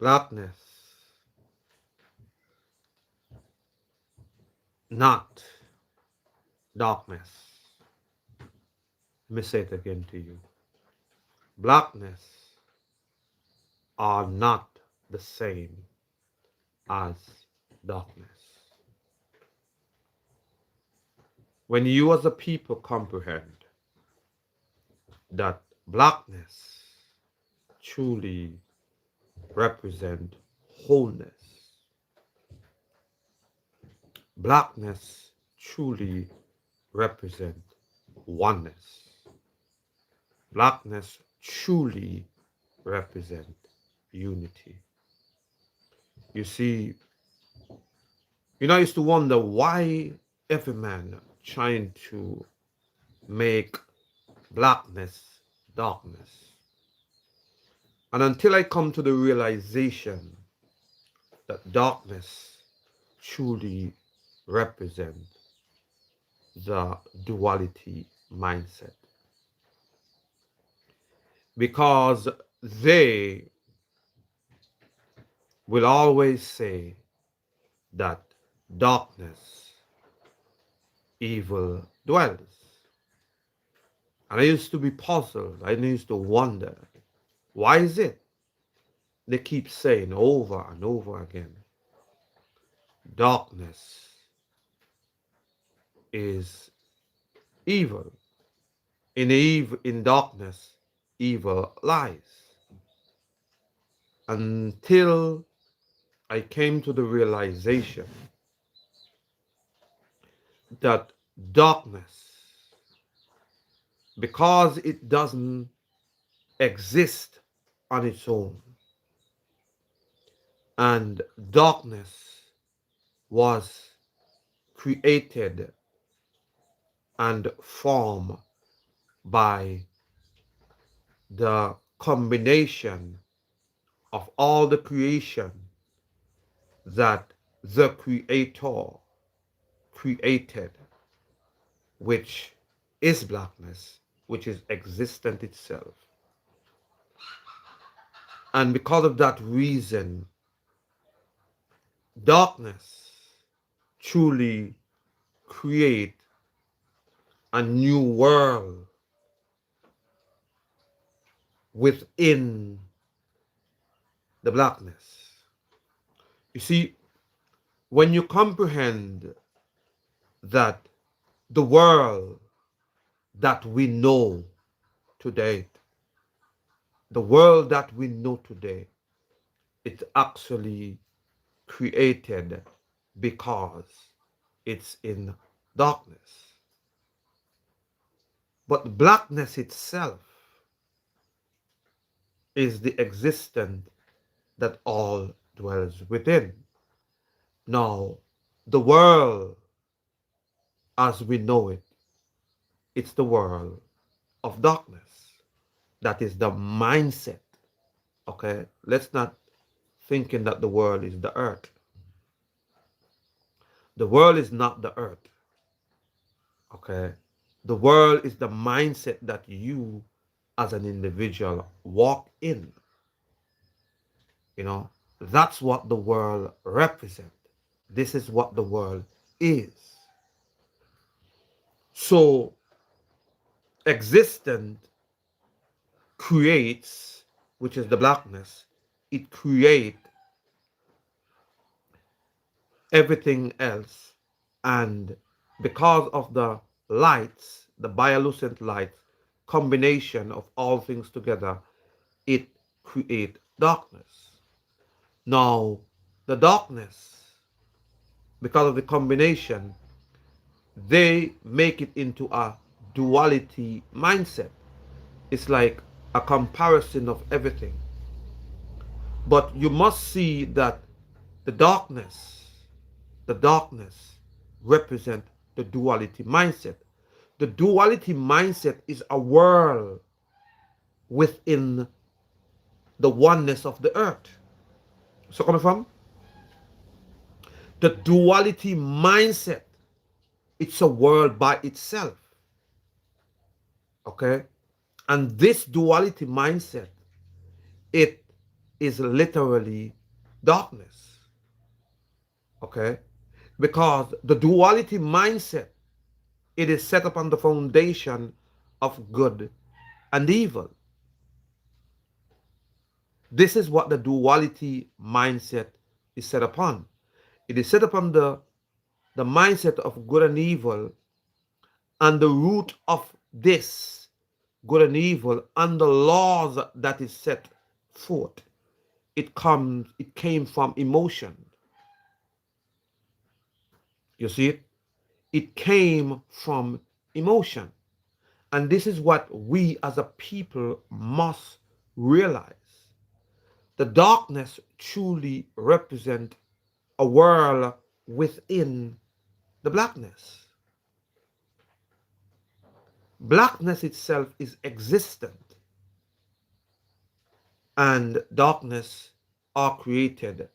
Blackness, not darkness. Let me say it again to you. Blackness are not the same as darkness. When you as a people comprehend that blackness truly represent wholeness, blackness truly represent oneness, blackness truly represent unity. You see, I used to wonder why every man trying to make blackness darkness. And until I come to the realization that darkness truly represents the duality mindset. Because they will always say that darkness, evil dwells. And I used to be puzzled. I used to wonder, why is it they keep saying over and over again, darkness is evil. In darkness, evil lies. Until I came to the realization that darkness, because it doesn't exist on its own, and darkness was created and formed by the combination of all the creation that the Creator created, which is blackness, which is existent itself. And because of that reason, darkness truly create a new world within the blackness. You see, when you comprehend that the world that we know today, the world that we know today, it's actually created because it's in darkness. But blackness itself is the existence that all dwells within. Now, the world as we know it, it's the world of darkness. That is the mindset. Okay? Let's not thinking that the world is the earth. The world is not the earth. Okay? The world is the mindset that you as an individual walk in. That's what the world represents. This is what the world is. So, existence creates, which is the blackness, it creates everything else. And because of the lights, the bioluminescent light, combination of all things together, it creates darkness. Now, the darkness, because of the combination, they make it into a duality mindset. It's like a comparison of everything. But you must see that the darkness represent the duality mindset. The duality mindset is a world within the oneness of the earth. So coming from the duality mindset, it's a world by itself. Okay? And this duality mindset, it is literally darkness. Okay? Because the duality mindset, it is set upon the foundation of good and evil. This is what the duality mindset is set upon. It is set upon the mindset of good and evil, and the root of this good and evil and the laws that is set forth. It came from emotion. You see it? It came from emotion. And this is what we as a people must realize. The darkness truly represents a world within the blackness. Blackness itself is existent, and darkness are created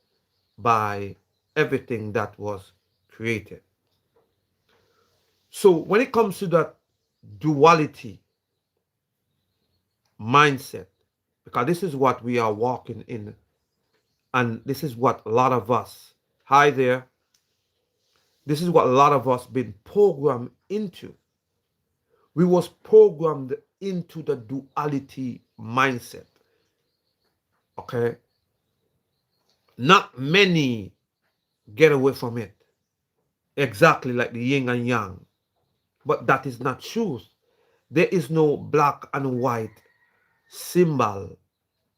by everything that was created. So when it comes to that duality mindset, because this is what we are walking in, and this is what a lot of us, hi there, this is what a lot of us been programmed into. We was programmed into the duality mindset. Okay? Not many get away from it. Exactly like the yin and yang. But that is not truth. There is no black and white symbol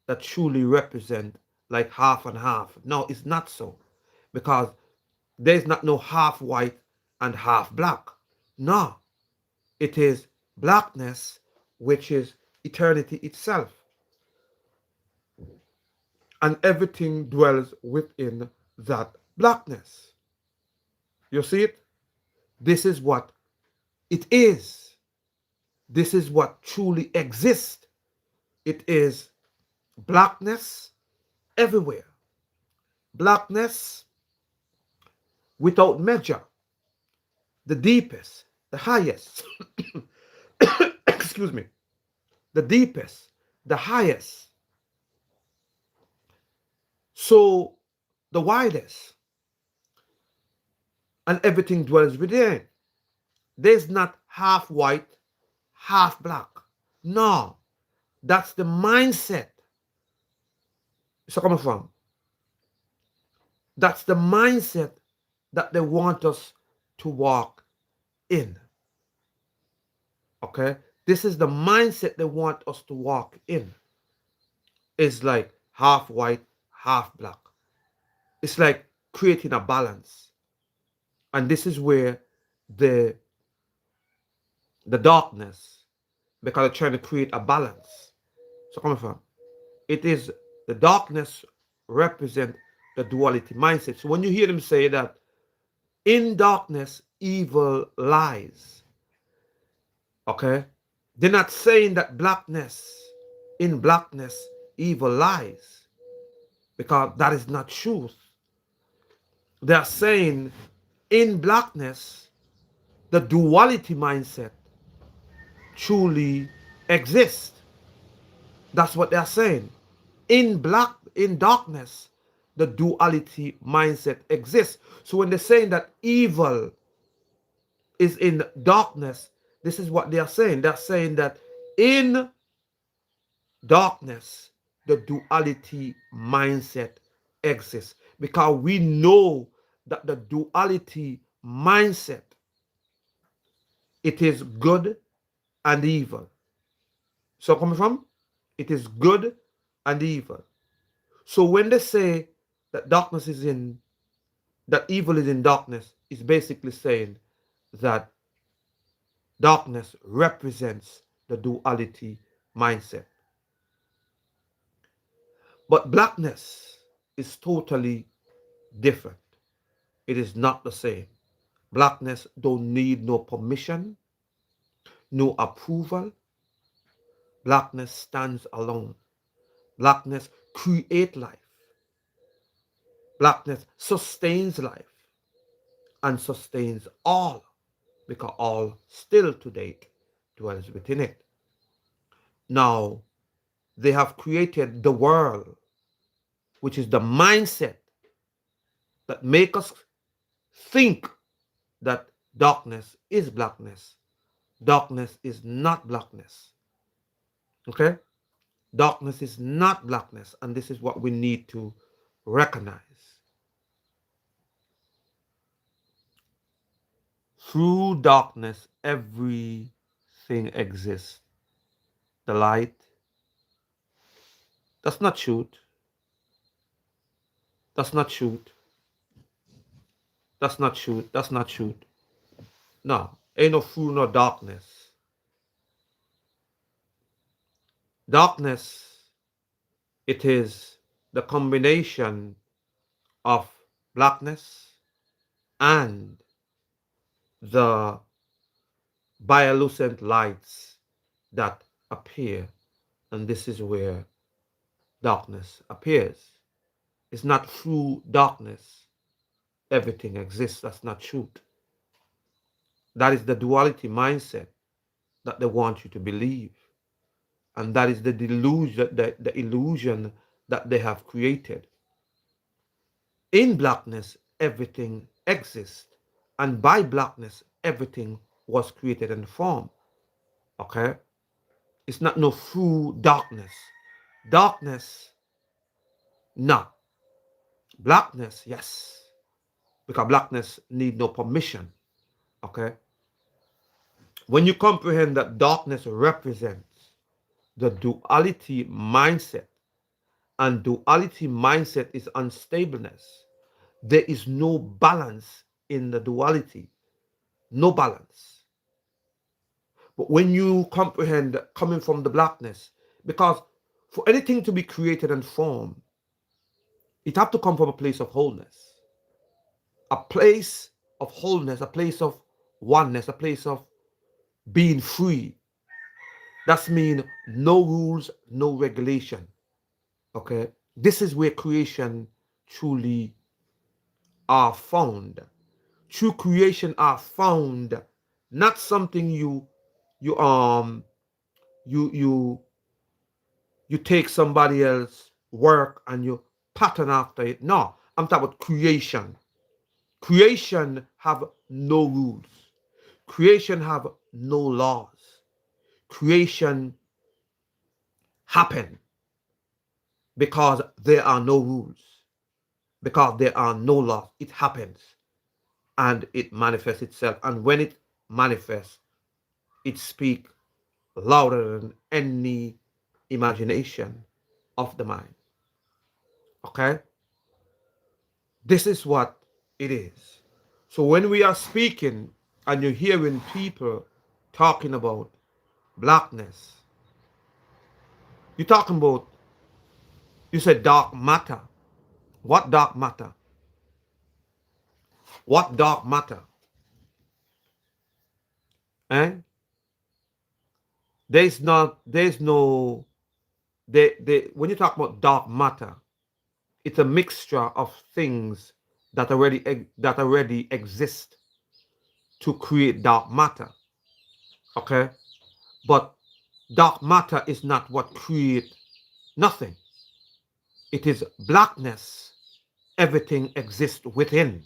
that truly represent like half and half. No, it's not so. Because there is not no half white and half black. No. It is blackness, which is eternity itself. And everything dwells within that blackness. You see it? This is what it is. This is what truly exists. It is blackness everywhere. Blackness without measure. The deepest, the highest. Excuse me. The deepest, the highest. So the widest. And everything dwells within. There's not half white, half black. No. That's the mindset it's coming from. That's the mindset that they want us to walk in. Okay? This is the mindset they want us to walk in. It's like half white, half black. It's like creating a balance. And this is where the darkness, because they're trying to create a balance. So coming from. It is the darkness represent the duality mindset. So when you hear them say that in darkness evil lies, okay, they're not saying that in blackness evil lies, because that is not truth. They are saying in blackness the duality mindset truly exists. That's what they're saying. In darkness, the duality mindset exists. So when they're saying that evil is in darkness, this is what they are saying. They're saying that in darkness, the duality mindset exists. Because we know that the duality mindset, it is good and evil. So coming from, it is good and evil. So when they say that that evil is in darkness, it's basically saying that darkness represents the duality mindset. But blackness is totally different. It is not the same. Blackness don't need no permission, no approval. Blackness stands alone. Blackness creates life. Blackness sustains life and sustains all, because all still to date dwells within it. Now, they have created the world which is the mindset that make us think that darkness is blackness. Darkness is not blackness. Okay? Darkness is not blackness, and this is what we need to recognize. Through darkness, everything exists. The light, that's not truth. That's not truth. That's not truth. That's not truth. No, ain't no through no darkness. Darkness, it is the combination of blackness and the bioluminescent lights that appear, and this is where darkness appears. It's not through darkness everything exists. That's not truth. That is the duality mindset that they want you to believe, and that is the delusion, the illusion that they have created. In blackness, everything exists, and by blackness, everything was created and formed. Okay? It's not no through darkness. Darkness, no. Blackness, yes. Because blackness need no permission. Okay? When you comprehend that darkness represents the duality mindset, and duality mindset is unstableness, there is no balance in the duality. No balance. But when you comprehend coming from the blackness, because for anything to be created and formed, it have to come from a place of wholeness. A place of wholeness, a place of oneness, a place of being free. That's mean no rules, no regulation. Okay? This is where creation truly are found. True creation are found, not something you you you you take somebody else work and you pattern after it. No, I'm talking about creation. Creation have no rules. Creation have no laws. Creation happen because there are no rules, because there are no laws. It happens and it manifests itself. And when it manifests, it speaks louder than any imagination of the mind. Okay? This is what it is. So when we are speaking and you're hearing people talking about blackness, you're talking about, you said dark matter. What dark matter? What dark matter? Eh? There's no, when you talk about dark matter, it's a mixture of things that already exist to create dark matter. Okay? But dark matter is not what create nothing. It is blackness. Everything exists within.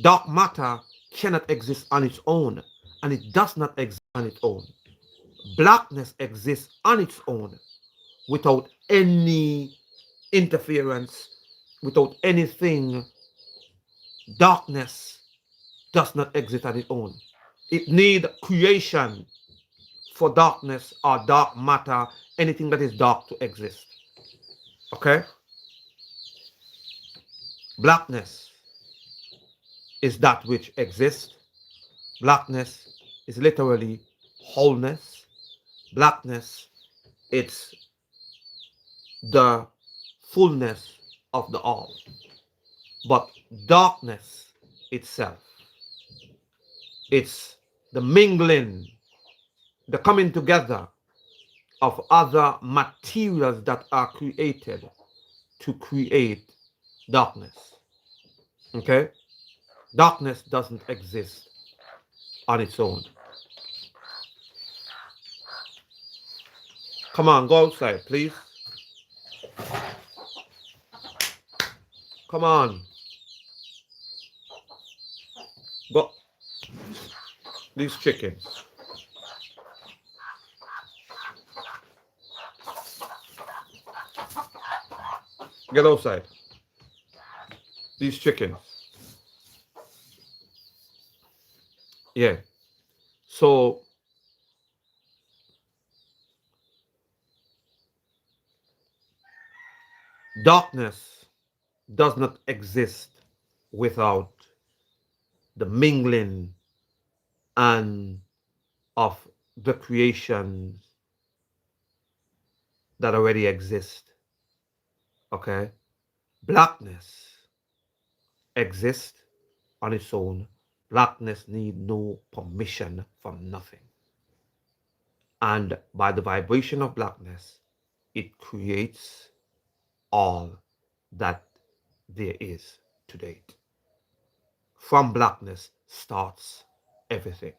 Dark matter cannot exist on its own, and it does not exist on its own. Blackness exists on its own without any interference, without anything. Darkness does not exist on its own. It needs creation for darkness or dark matter, anything that is dark to exist. Okay? Blackness is that which exists. Blackness is literally wholeness. Blackness, it's the fullness of the all. But darkness itself, it's the mingling, the coming together of other materials that are created to create darkness. Okay? Darkness doesn't exist on its own. Come on, go outside, please. Come on. Go. These chickens. Get outside. These chickens. Yeah. So darkness does not exist without the mingling and of the creations that already exist. Okay? Blackness exists on its own. Blackness need no permission from nothing. And by the vibration of blackness, it creates all that there is to date. From blackness starts everything.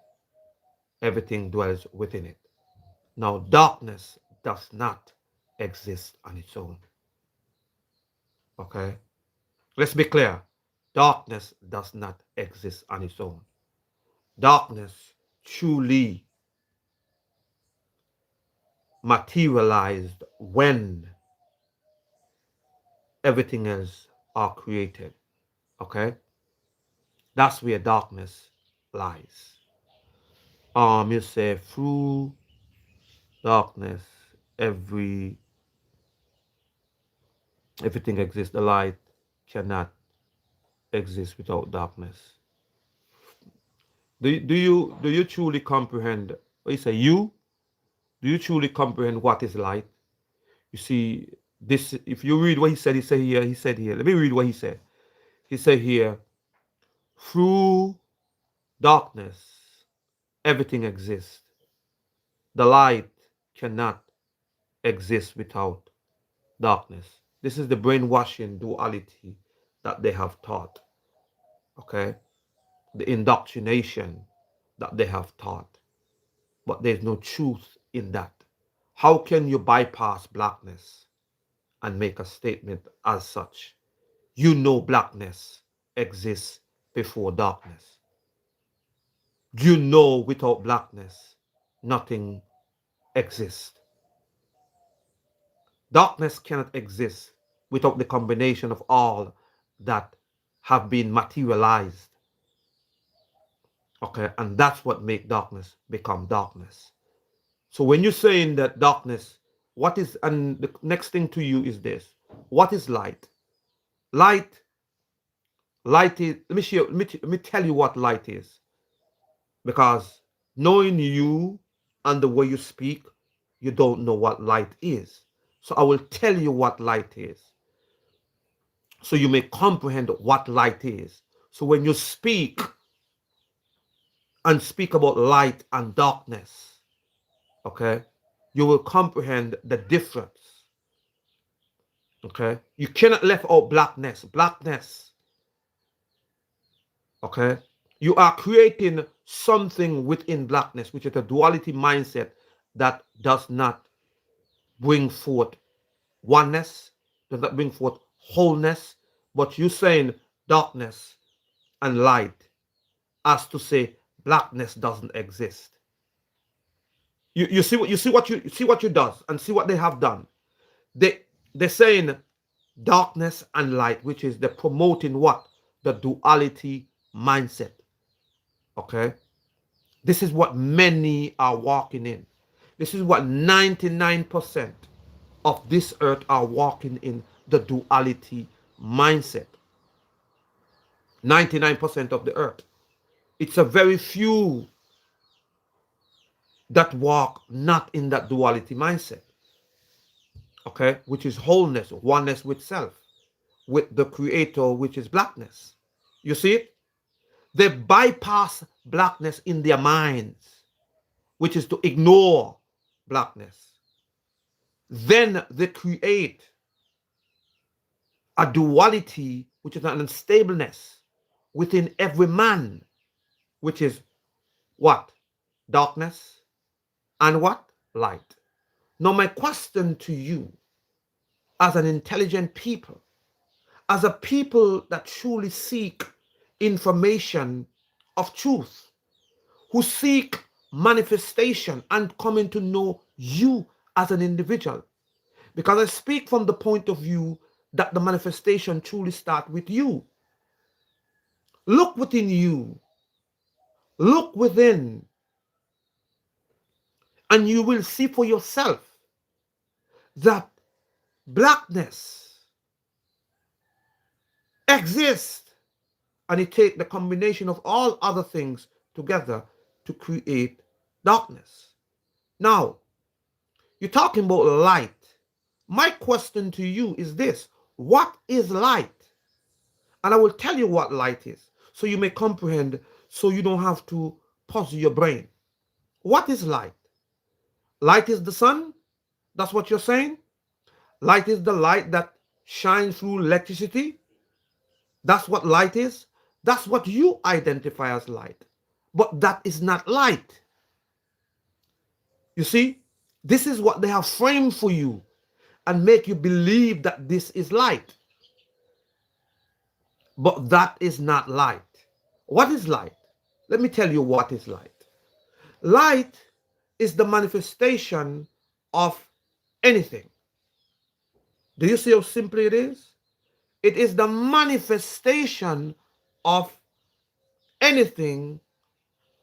Everything dwells within it. Now, darkness does not exist on its own. Okay? Let's be clear. Darkness does not exist on its own. Darkness truly materialized when everything else are created. Okay? That's where darkness lies. You say through darkness, everything exists. The light cannot exist without darkness. Do you truly comprehend? What you say? Do you truly comprehend what is light? You see, this. If you read what he said, he said here. He said here. Let me read what he said. He said here, through darkness, everything exists. The light cannot exist without darkness. This is the brainwashing duality that they have taught. Okay, the indoctrination that they have taught. But there's no truth in that. How can you bypass blackness and make a statement as such? You know blackness exists before darkness. You know without blackness, nothing exists. Darkness cannot exist without the combination of all that have been materialized. Okay, and that's what makes darkness become darkness. So when you're saying that darkness, what is, and the next thing to you is this: what is light? Light, light is. Let me share. Let me tell you what light is, because knowing you and the way you speak, you don't know what light is. So I will tell you what light is, so you may comprehend what light is. So when you speak and speak about light and darkness, okay, you will comprehend the difference. Okay, you cannot left out blackness. Blackness. Okay, you are creating something within blackness, which is a duality mindset that does not bring forth oneness, does not bring forth wholeness. But you saying darkness and light as to say blackness doesn't exist. You see what you does, and see what they have done. They're saying darkness and light, which is they're promoting what? The duality mindset. Okay? This is what many are walking in. This is what 99% of this earth are walking in, the duality mindset. 99% of the earth. It's a very few that walk not in that duality mindset. Okay? Which is wholeness, oneness with self, with the creator, which is blackness. You see it? They bypass blackness in their minds, which is to ignore blackness. Then they create a duality, which is an unstableness within every man, which is what? Darkness and what? Light. Now, my question to you, as an intelligent people, as a people that truly seek information of truth, who seek manifestation and coming to know you as an individual. Because I speak from the point of view that the manifestation truly starts with you. Look within you. Look within, and you will see for yourself that blackness exists, and it takes the combination of all other things together to create darkness. Now, you're talking about light. My question to you is this: what is light? And I will tell you what light is, so you may comprehend, so you don't have to puzzle your brain. What is light? Light is the sun? That's what you're saying? Light is the light that shines through electricity? That's what light is? That's what you identify as light. But that is not light. You see, this is what they have framed for you and make you believe that this is light. But that is not light. What is light? Let me tell you what is light. Light is the manifestation of anything. Do you see how simple it is? It is the manifestation of anything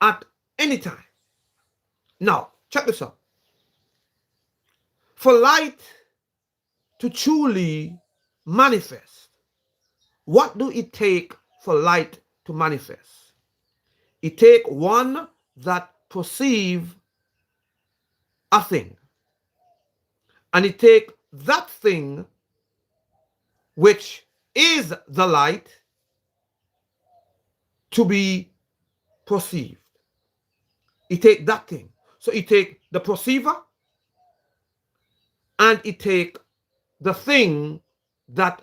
at any time. Now, check this out. For light to truly manifest, what do it take for light to manifest? It takes one that perceive a thing, and it takes that thing which is the light to be perceived. It take that thing. So it take the perceiver, and it take the thing that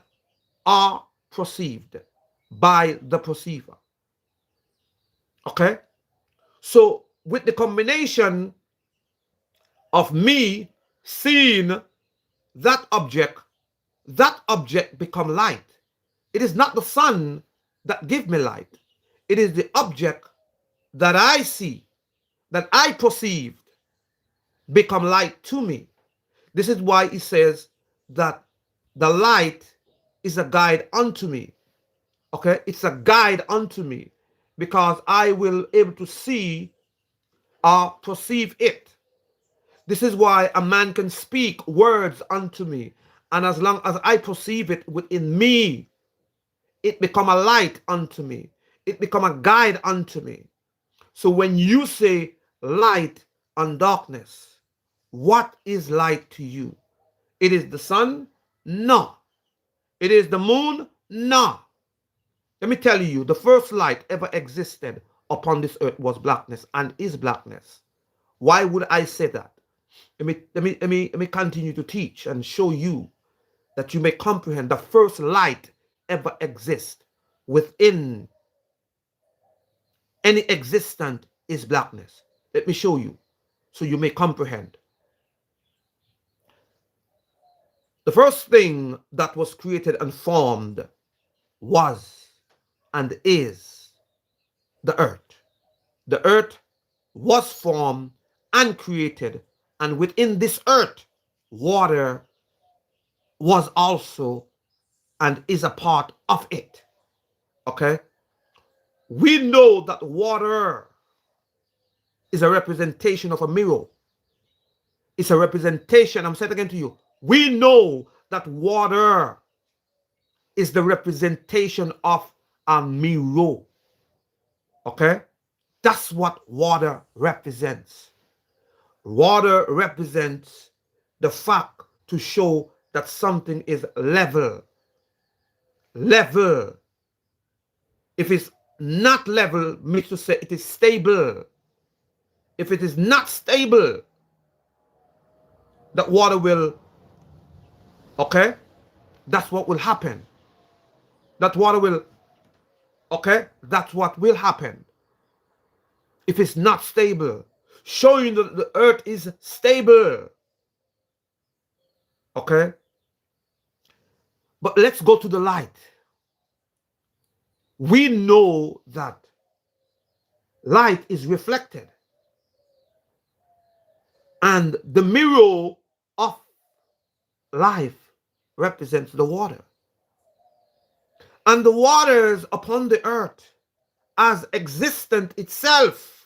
are perceived by the perceiver. Okay? So with the combination of me seeing that object become light. It is not the sun that give me light. It is the object that I see, that I perceived, become light to me. This is why it says that the light is a guide unto me. Okay, it's a guide unto me because I will able to see or perceive it. This is why a man can speak words unto me, and as long as I perceive it within me, it become a light unto me. It become a guide unto me. So when you say light and darkness, what is light to you? It is the sun? No. It is the moon? No. Let me tell you, the first light ever existed upon this earth was blackness and is blackness. Why would I say that? Let me continue to teach and show you that you may comprehend the first light ever exist within any existent is blackness. Let me show you so you may comprehend. The first thing that was created and formed was and is the earth. The earth was formed and created, and within this earth, water was also and is a part of it. Okay? We know that water is a representation of a mirror. It's a representation, I'm saying it again to you. We know that water is the representation of a mirror. Okay? That's what water represents. Water represents the fact to show that something is level. Level. If it's not level, means to say it is stable. If it is not stable, that water will, okay? That's what will happen. That water will, okay? That's what will happen. If it's not stable, showing that the earth is stable. Okay? But let's go to the light. We know that light is reflected, and the mirror of life represents the water. And the waters upon the earth as existent itself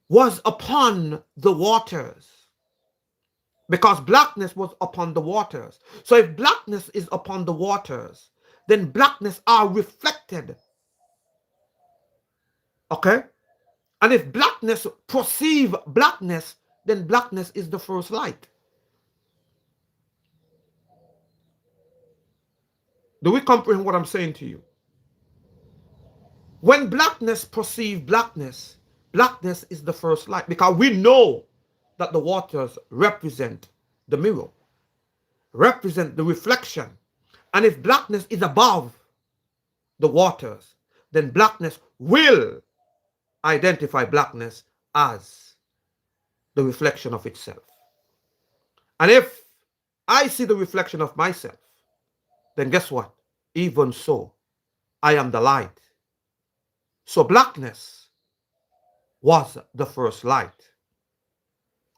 was upon the waters, because blackness was upon the waters. So if blackness is upon the waters, then blackness are reflected. Okay? And if blackness perceive blackness, then blackness is the first light. Do we comprehend what I'm saying to you? When blackness perceive blackness, blackness is the first light, because we know that the waters represent the mirror, represent the reflection. And if blackness is above the waters, then blackness will identify blackness as the reflection of itself. And if I see the reflection of myself, then guess what? Even so, I am the light. So blackness was the first light.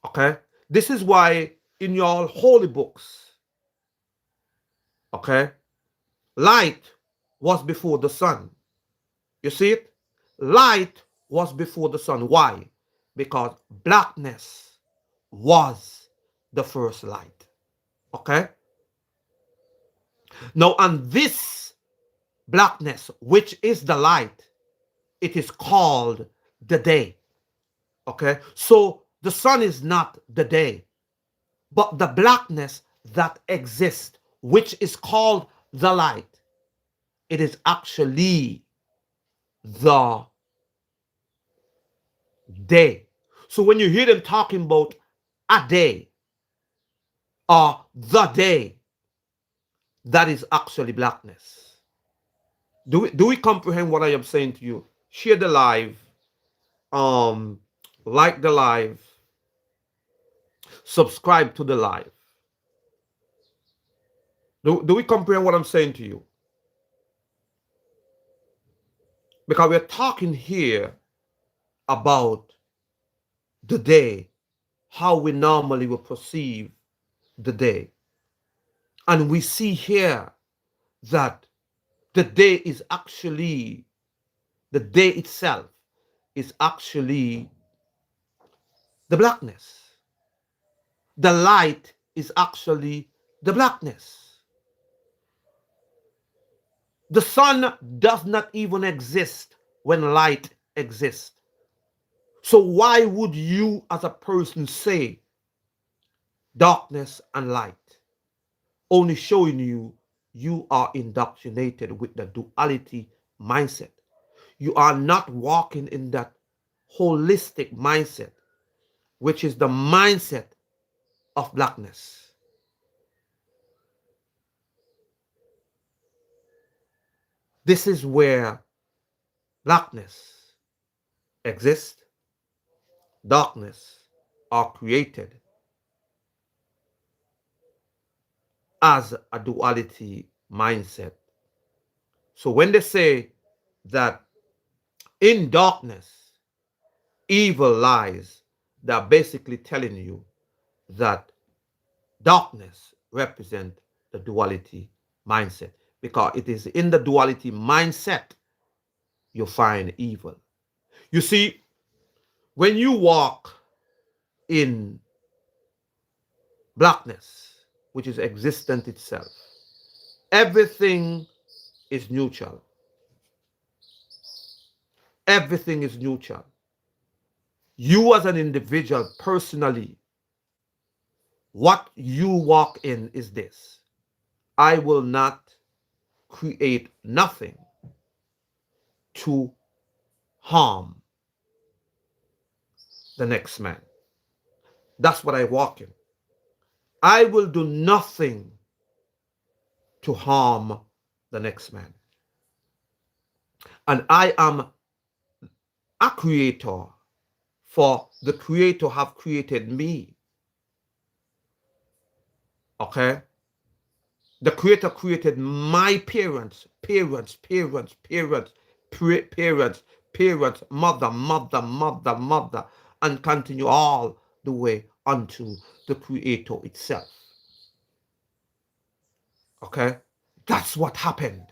Okay? This is why in your holy books, okay, light was before the sun. You see it? Light was before the sun. Why? Because blackness was the first light. Okay? Now, and this blackness, which is the light, it is called the day. Okay? So the sun is not the day, but the blackness that exists, which is called the light, it is actually the day. So when you hear them talking about a day or the day, that is actually blackness. Do we comprehend what I am saying to you? Share the live, um, like the live, subscribe to the live. Do we comprehend what I'm saying to you? Because we're talking here about the day, how we normally will perceive the day. And we see here that the day is actually, the day itself is actually the blackness. The light is actually the blackness. The sun does not even exist when light exists. So why would you as a person say darkness and light? Only showing you you are indoctrinated with the duality mindset. You are not walking in that holistic mindset, which is the mindset of blackness. This is where blackness exists, darkness are created as a duality mindset. So when they say that in darkness evil lies, they're basically telling you that darkness represents the duality mindset, because it is in the duality mindset you find evil. You see, when you walk in blackness, which is existent itself, everything is neutral. Everything is neutral. You as an individual, personally, what you walk in is this: I will not create nothing to harm the next man. That's what I walk in. I will do nothing to harm the next man. And I am a creator, for the creator have created me. Okay? The Creator created my parents, parents, parents, parents, parents, parents, mother, mother, mother, mother, and continue all the way unto the Creator itself. Okay? That's what happened.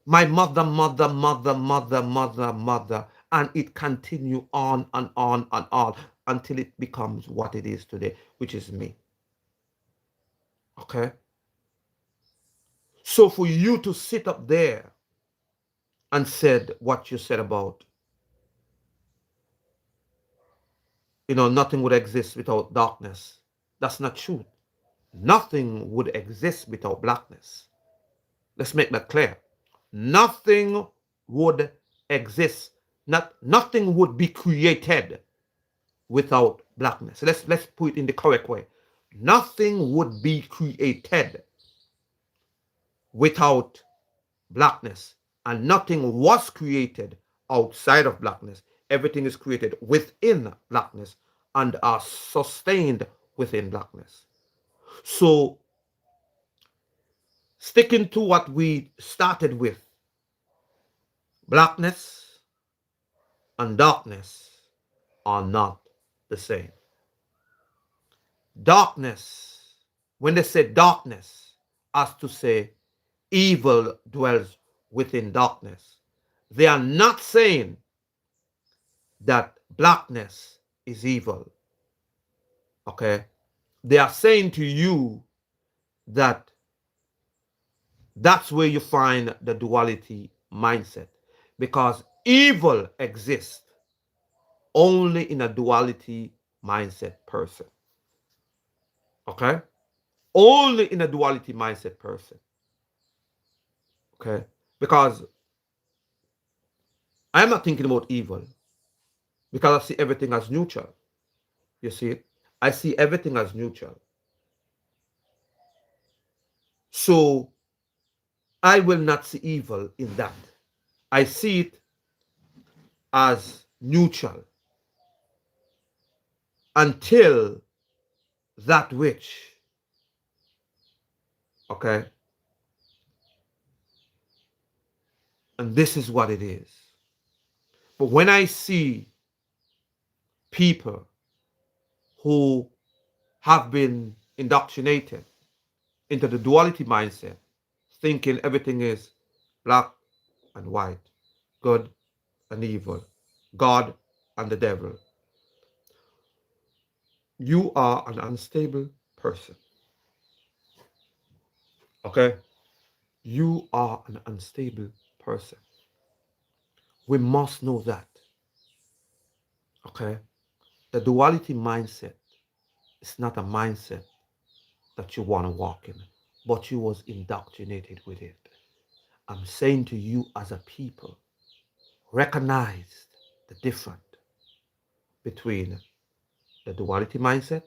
My mother, mother, mother, mother, mother, mother, and it continue on and on and on until it becomes what it is today, which is me. Okay? So for you to sit up there and said what you said about, nothing would exist without darkness. That's not true. Nothing would exist without blackness. Let's make that clear. Nothing would exist. Nothing would be created without blackness. Let's put it in the correct way. Nothing would be created without blackness, and nothing was created outside of blackness. Everything is created within blackness and are sustained within blackness. So, sticking to what we started with, blackness and darkness are not the same. Darkness, when they say darkness, as to say evil dwells within darkness, they are not saying that blackness is evil. Okay? They are saying to you that that's where you find the duality mindset, because evil exists only in a duality mindset person. Okay? Only in a duality mindset person. Okay? Because I'm not thinking about evil, because I see everything as neutral. You see it? I see everything as neutral. So I will not see evil in that. I see it as neutral until that which, okay, and this is what it is. But when I see people who have been indoctrinated into the duality mindset, thinking everything is black and white, good and evil, God and the devil, you are an unstable person. Okay? You are an unstable person. We must know that. Okay? The duality mindset is not a mindset that you want to walk in, but you was indoctrinated with it. I'm saying to you as a people, recognize the difference between the duality mindset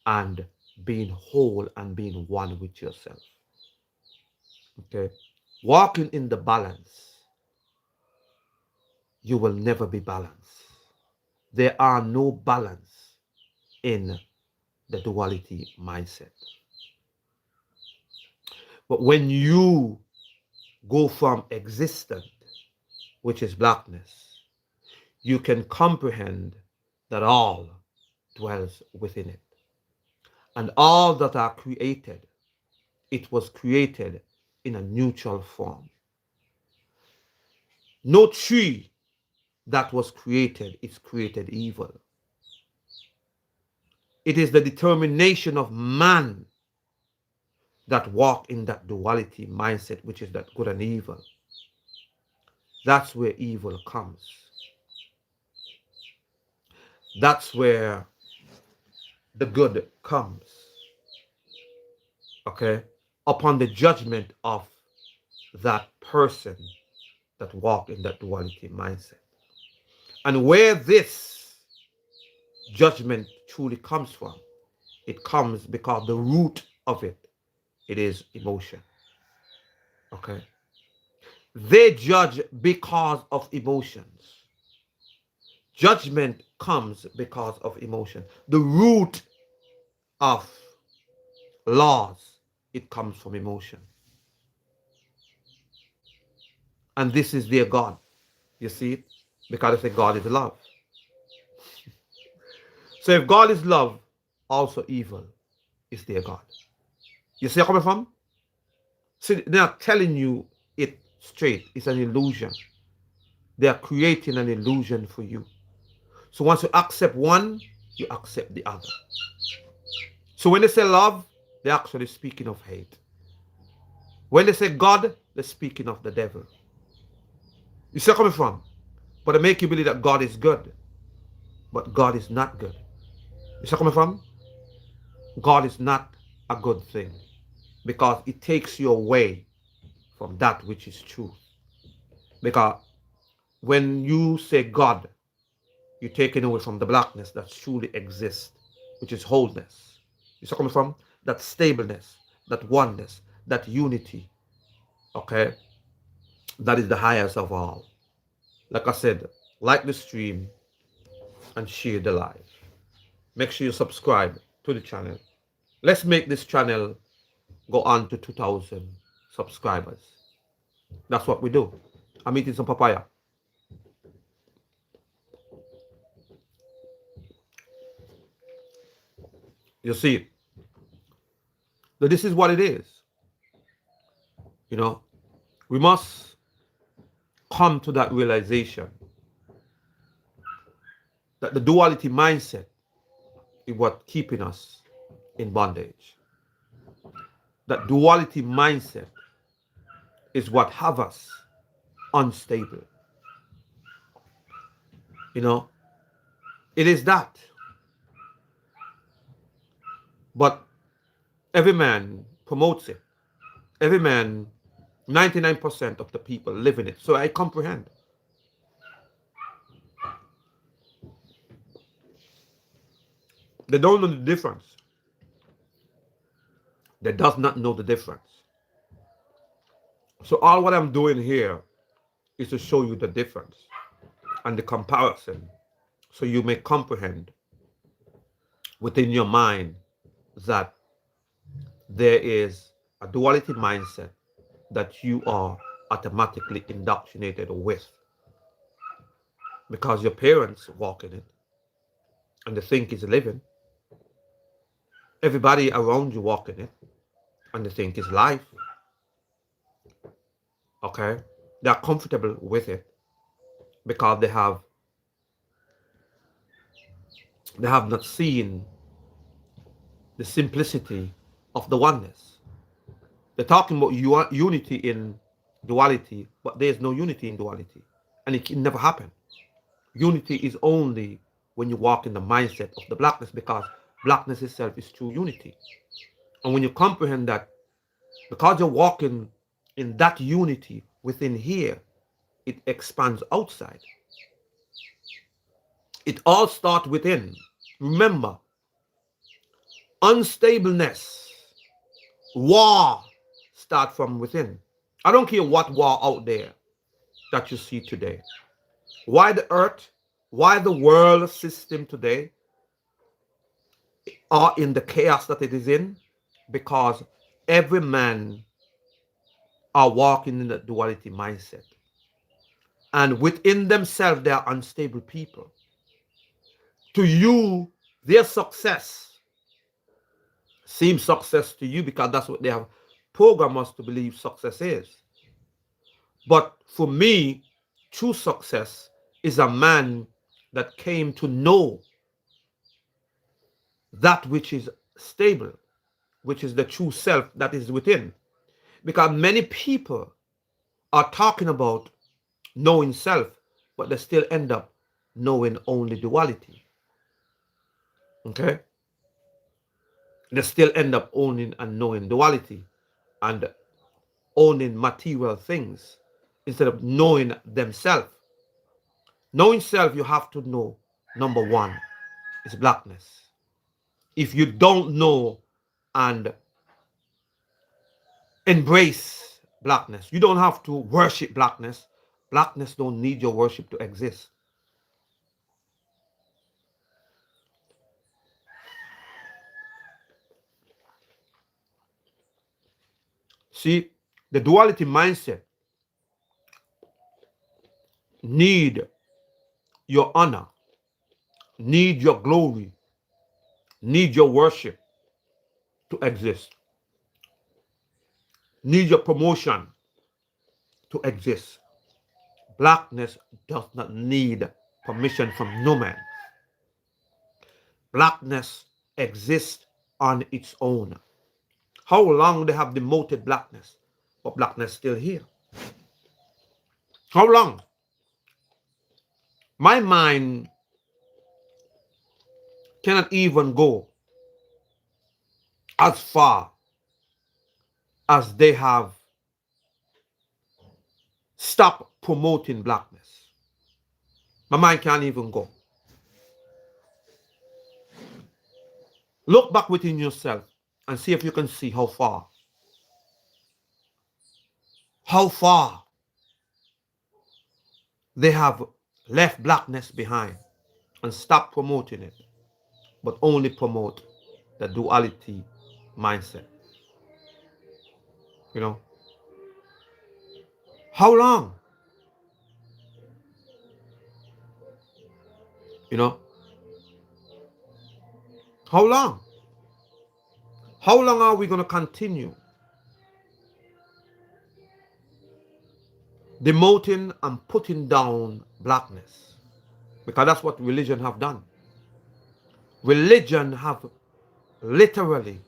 and being whole and being one with yourself. Okay? Walking in the balance, you will never be balanced. There are no balance in the duality mindset. But when you go from existent, which is blackness, you can comprehend that all dwells within it. And all that are created, it was created in a neutral form. No tree that was created is created evil. It is the determination of man that walk in that duality mindset, which is that good and evil. That's where evil comes. That's where the good comes. Okay? Upon the judgment of that person that walk in that duality mindset. And where this judgment truly comes from, it comes because the root of it is emotion. Okay? They judge because of emotions. Judgment comes because of emotion. The root of laws, it comes from emotion. And this is their God. You see it? Because they say God is love. So if God is love, also evil is their God. You see where I'm coming from? See, they're not telling you it straight. It's an illusion. They are creating an illusion for you. So once you accept one, you accept the other. So when they say love, they're actually speaking of hate. When they say God, they're speaking of the devil. You see where I'm coming from? But they make you believe that God is good, but God is not good. You see where I'm coming from? God is not a good thing because it takes you away from that which is truth. Because when you say God, you're taking away from the blackness that truly exists, which is wholeness. You see where I'm coming from? That stableness, that oneness, that unity. Okay? That is the highest of all. Like I said, like the stream and share the live. Make sure you subscribe to the channel. Let's make this channel go on to 2,000 subscribers. That's what we do. I'm eating some papaya. You see, that this is what it is. You know, we must come to that realization that the duality mindset is what keeping us in bondage. That duality mindset is what have us unstable. You know, it is that. But every man promotes it. Every man, 99% of the people live in it. So I comprehend. They don't know the difference. They does not know the difference. So all what I'm doing here is to show you the difference and the comparison so you may comprehend within your mind that there is a duality mindset that you are automatically indoctrinated with because your parents walk in it and they think it's living. Everybody around you walk in it and they think it's life. Okay? They are comfortable with it because they have not seen the simplicity of the oneness. They're talking about unity in duality, but there's no unity in duality. And it can never happen. Unity is only when you walk in the mindset of the blackness because blackness itself is true unity. And when you comprehend that, because you're walking in that unity within here, it expands outside. It all starts within. Remember, unstableness, war start from within. I don't care what war out there that you see today. Why the earth, why the world system today are in the chaos that it is in? Because every man are walking in the duality mindset. And within themselves, they are unstable people. To you, their success seems success to you because that's what they have programmed us to believe success is. But for me, true success is a man that came to know that which is stable, which is the true self that is within. Because many people are talking about knowing self, but they still end up knowing only duality. Okay? They still end up owning and knowing duality and owning material things instead of knowing themselves. Knowing self, you have to know number one is blackness. If you don't know and embrace blackness, you don't have to worship blackness. Blackness don't need your worship to exist. See, the duality mindset need your honor, need your glory, need your worship to exist, need your promotion to exist. Blackness does not need permission from no man. Blackness exists on its own. How long they have demoted blackness, but blackness still here? How long? My mind cannot even go as far as they have stopped promoting blackness. My mind can't even go. Look back within yourself and see if you can see how far they have left blackness behind and stopped promoting it, but only promote the duality mindset. You know, how long? You know, how long? How long are we going to continue demoting and putting down blackness? Because that's what religion have done. Religion have literally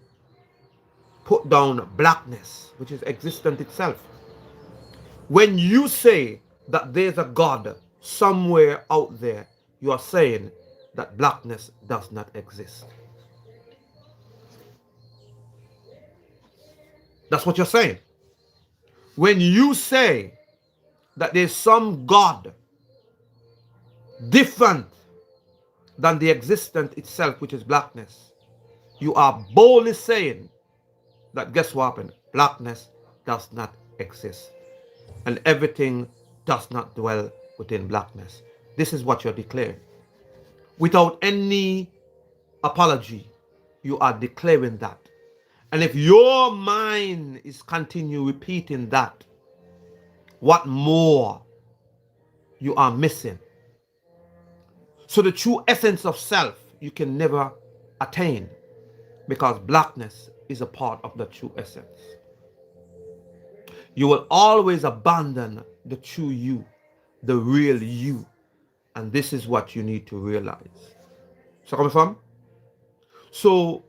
put down blackness, which is existent itself. When you say that there's a God somewhere out there, you are saying that blackness does not exist. That's what you're saying. When you say that there's some God different than the existent itself, which is blackness, you are boldly saying that guess what happened? Blackness does not exist. And everything does not dwell within blackness. This is what you're declaring. Without any apology, you are declaring that. And if your mind is continue repeating that, what more you are missing? So the true essence of self you can never attain, because blackness is a part of the true essence. You will always abandon the true you, the real you. And this is what you need to realize. So coming from? So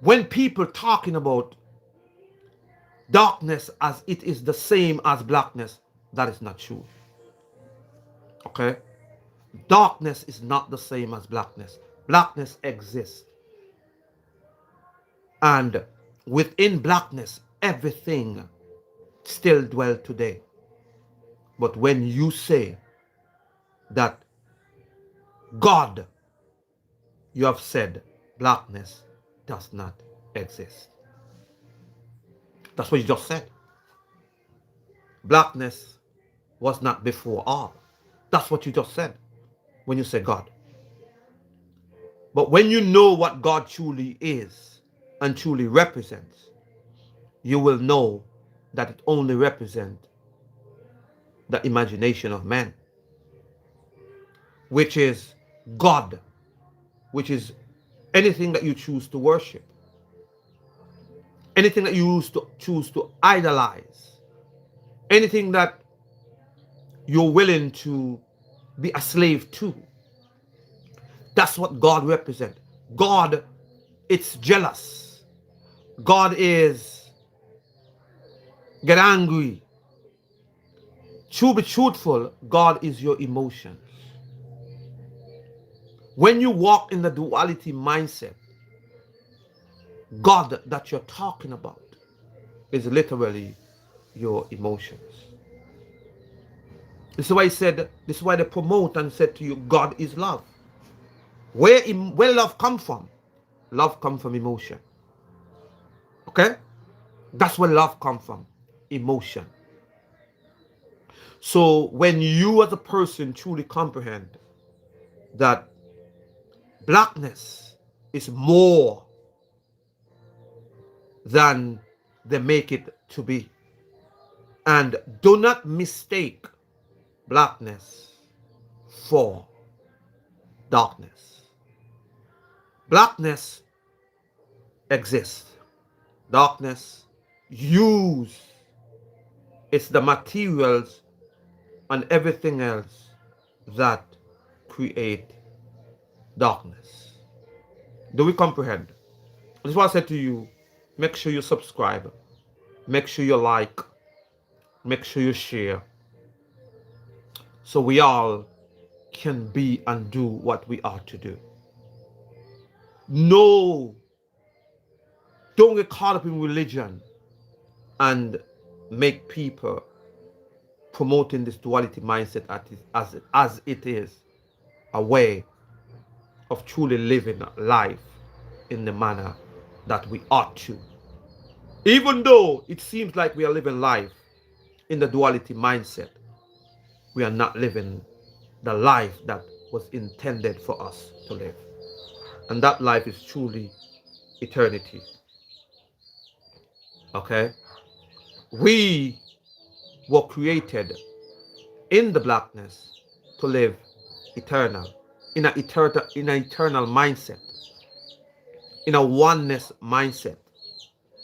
when people talking about darkness as it is the same as blackness, that is not true. Okay? Darkness is not the same as blackness. Blackness exists. And within blackness, everything still dwells today. But when you say that God, you have said blackness does not exist. That's what you just said. Blackness was not before all. That's what you just said when you said God. But when you know what God truly is and truly represents, you will know that it only represents the imagination of man, which is God, which is anything that you choose to worship, anything that you choose to idolize, anything that you're willing to be a slave to. That's what God represents. God, it's jealous. God is get angry. To be truthful, God is your emotions. When you walk in the duality mindset, God that you're talking about is literally your emotions. This is why he said, this is why they promote and said to you, God is love. Where love come from? Love come from emotion. Okay? That's where love come from. Emotion. So when you as a person truly comprehend that blackness is more than they make it to be. And do not mistake blackness for darkness. Blackness exists. Darkness use it's the materials and everything else that create darkness. Do we comprehend? This is what I said to you. Make sure you subscribe. Make sure you like. Make sure you share. So we all can be and do what we are to do. No, don't get caught up in religion and make people promoting this duality mindset as it is a way of truly living life in the manner that we ought to. Even though it seems like we are living life in the duality mindset, we are not living the life that was intended for us to live. And that life is truly eternity. Okay? We were created in the blackness to live eternal, in an eternal mindset, in a oneness mindset,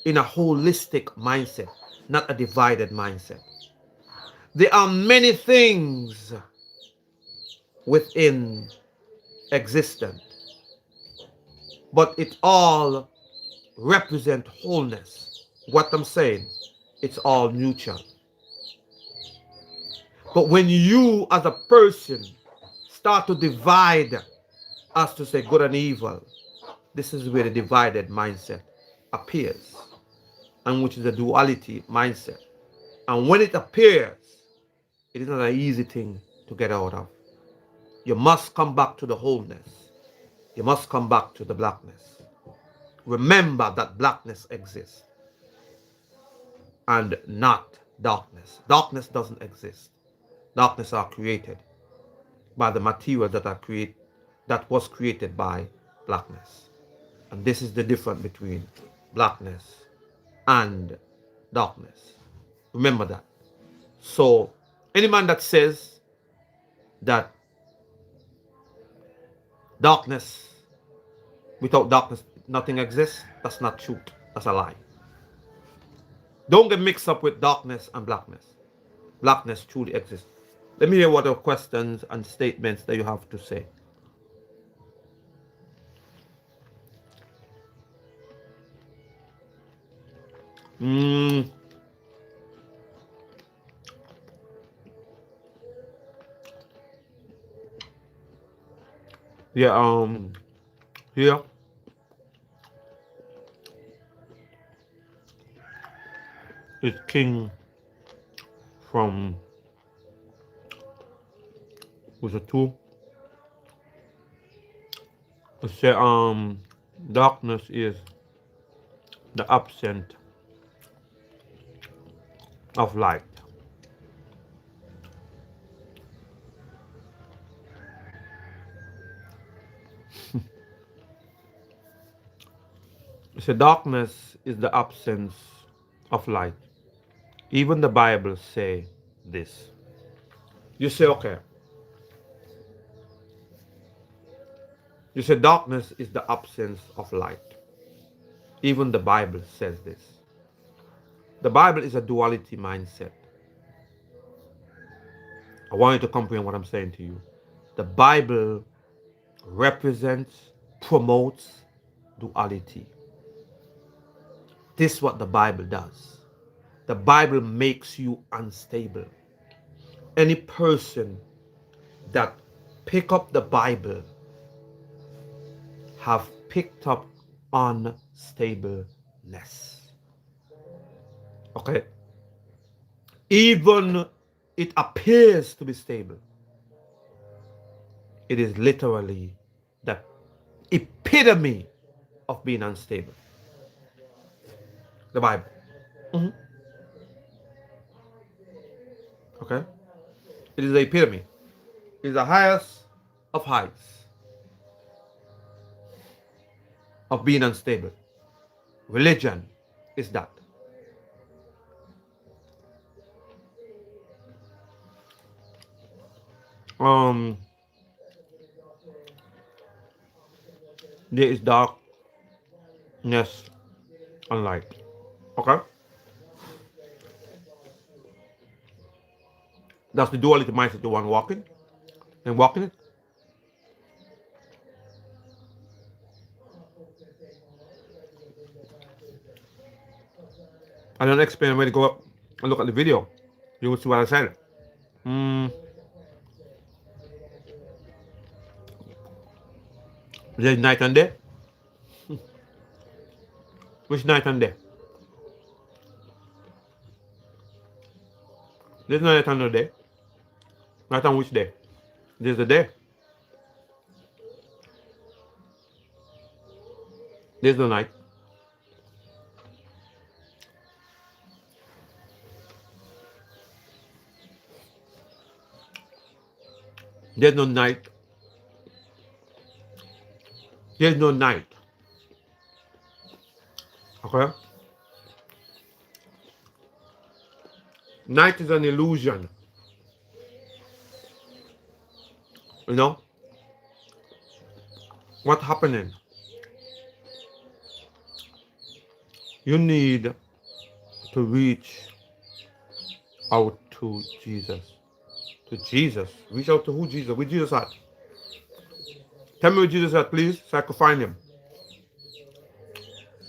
in a holistic mindset, not a divided mindset. There are many things within existence, but it all represent wholeness. What I'm saying, it's all neutral. But when you as a person start to divide as to say good and evil, this is where the divided mindset appears, and which is a duality mindset. And when it appears, it is not an easy thing to get out of. You must come back to the wholeness. You must come back to the blackness. Remember that blackness exists and not darkness. Darkness doesn't exist. Darkness are created by the material that was created by blackness. And this is the difference between blackness and darkness. Remember that. So any man that says that darkness, without darkness nothing exists, that's not truth. That's a lie. Don't get mixed up with darkness and blackness. Blackness truly exists. Let me hear what are questions and statements that you have to say. Yeah, here is King from, was it two? It say darkness is the absence of light. It say darkness is the absence of light. Even the Bible say this. You say, okay. You say darkness is the absence of light. Even the Bible says this. The Bible is a duality mindset. I want you to comprehend what I'm saying to you. The Bible represents, promotes duality. This is what the Bible does. The Bible makes you unstable. Any person that pick up the Bible have picked up unstableness. Okay? Even it appears to be stable, it is literally the epitome of being unstable. The Bible. Okay? It is the epitome. It is the highest of heights of being unstable. Religion is that. Um, there is darkness and light. Okay, that's the duality mindset. The one walking and walking it. I don't explain when you go up and look at the video. You will see what I said. Mm, there's night and day. Which night and day? There's no night and no day. Night on which day? There's the day. There's no night. There's no night. There's no night. Okay? Night is an illusion. You know? What's happening? You need to reach out to Jesus. To Jesus. Reach out to who Jesus? Where Jesus at? Tell me where Jesus at, please, so I can find him.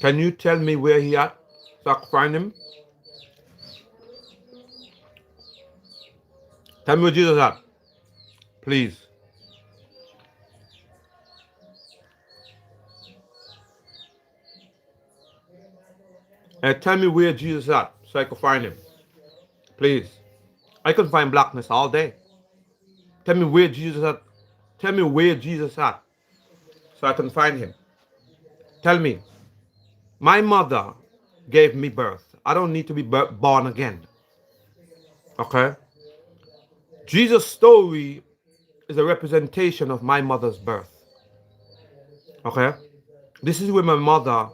Can you tell me where he at, so I can find him? Tell me where Jesus at, please. And tell me where Jesus at, so I can find him, please. I can find blackness all day. Tell me where Jesus at. Tell me where Jesus at, so I can find him. Tell me. My mother gave me birth. I don't need to be born again. Okay? Jesus' story is a representation of my mother's birth. Okay? This is where my mother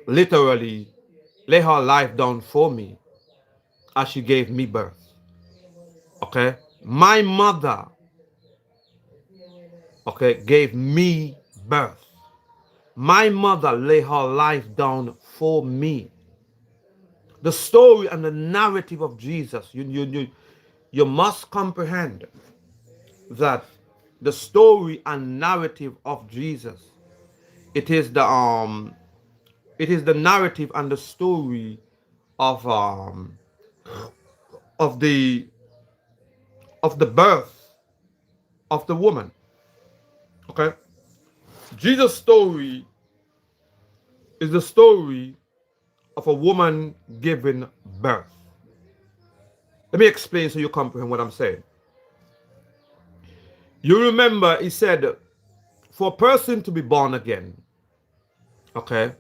literally lay her life down for me as she gave me birth. Okay? My mother, okay, gave me birth. My mother lay her life down for me. The story and the narrative of Jesus, you must comprehend that the story and narrative of Jesus, it is the narrative and the story of of the of the birth of the woman. Okay? Jesus' story is the story of a woman giving birth. Let me explain so you comprehend what I'm saying. You remember he said for a person to be born again, okay,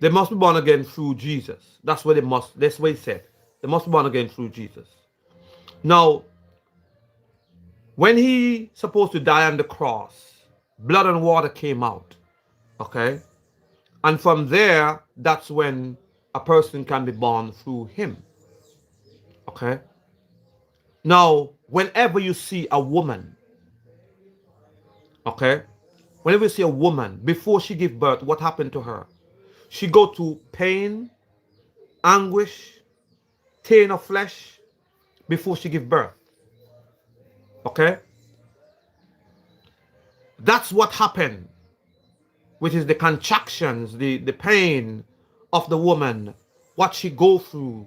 they must be born again through Jesus. That's what he said. They must be born again through Jesus. Now, when he supposed to die on the cross, blood and water came out. Okay? And from there, that's when a person can be born through him. Okay? Now, whenever you see a woman, okay? Whenever you see a woman, before she give birth, what happened to her? She go to pain, anguish, tearing of flesh before she give birth. Okay? That's what happened, which is the contractions, the pain of the woman, what she go through,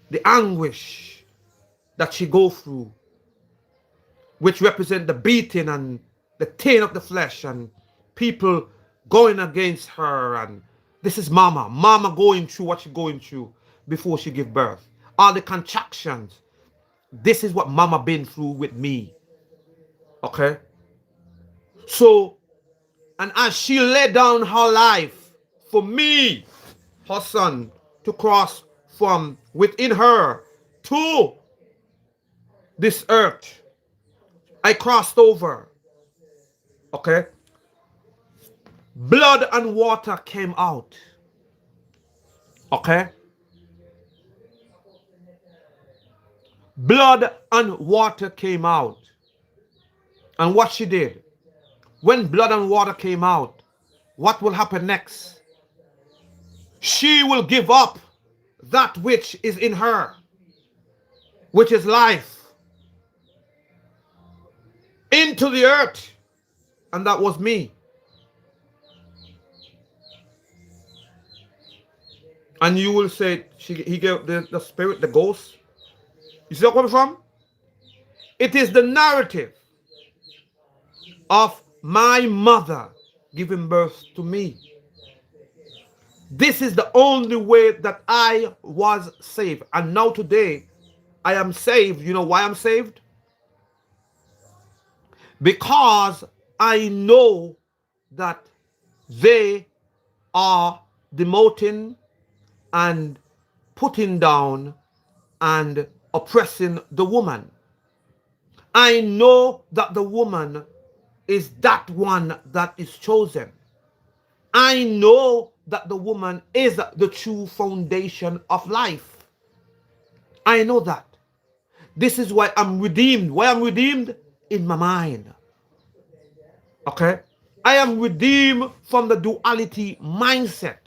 the anguish that she go through, which represent the beating and the tearing of the flesh and people going against her. And this is mama going through what she going through before she give birth. All the contractions. This is what mama been through with me. Okay? So, and as she laid down her life for me, her son, to cross from within her to this earth, I crossed over. Okay? Blood and water came out. Okay? Blood and water came out. And what she did, when blood and water came out, what will happen next? She will give up that which is in her, which is life, into the earth. And that was me. And you will say, he gave the spirit, the ghost. You see where I'm coming from? It is the narrative of my mother giving birth to me. This is the only way that I was saved. And now today, I am saved. You know why I'm saved? Because I know that they are demoting and putting down and oppressing the woman. I know that the woman is that one that is chosen. I know that the woman is the true foundation of life. I know that. This is why I'm redeemed. Why I'm redeemed? In my mind. Okay? I am redeemed from the duality mindset.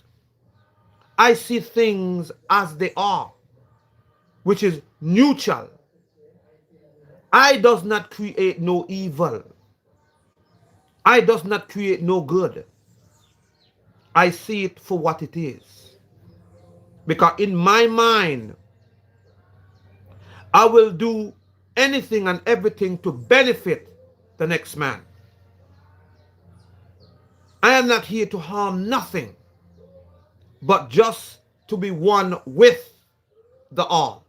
I see things as they are, which is neutral. I does not create no evil. I does not create no good. I see it for what it is. Because in my mind, I will do anything and everything to benefit the next man. I am not here to harm nothing, but just to be one with the all.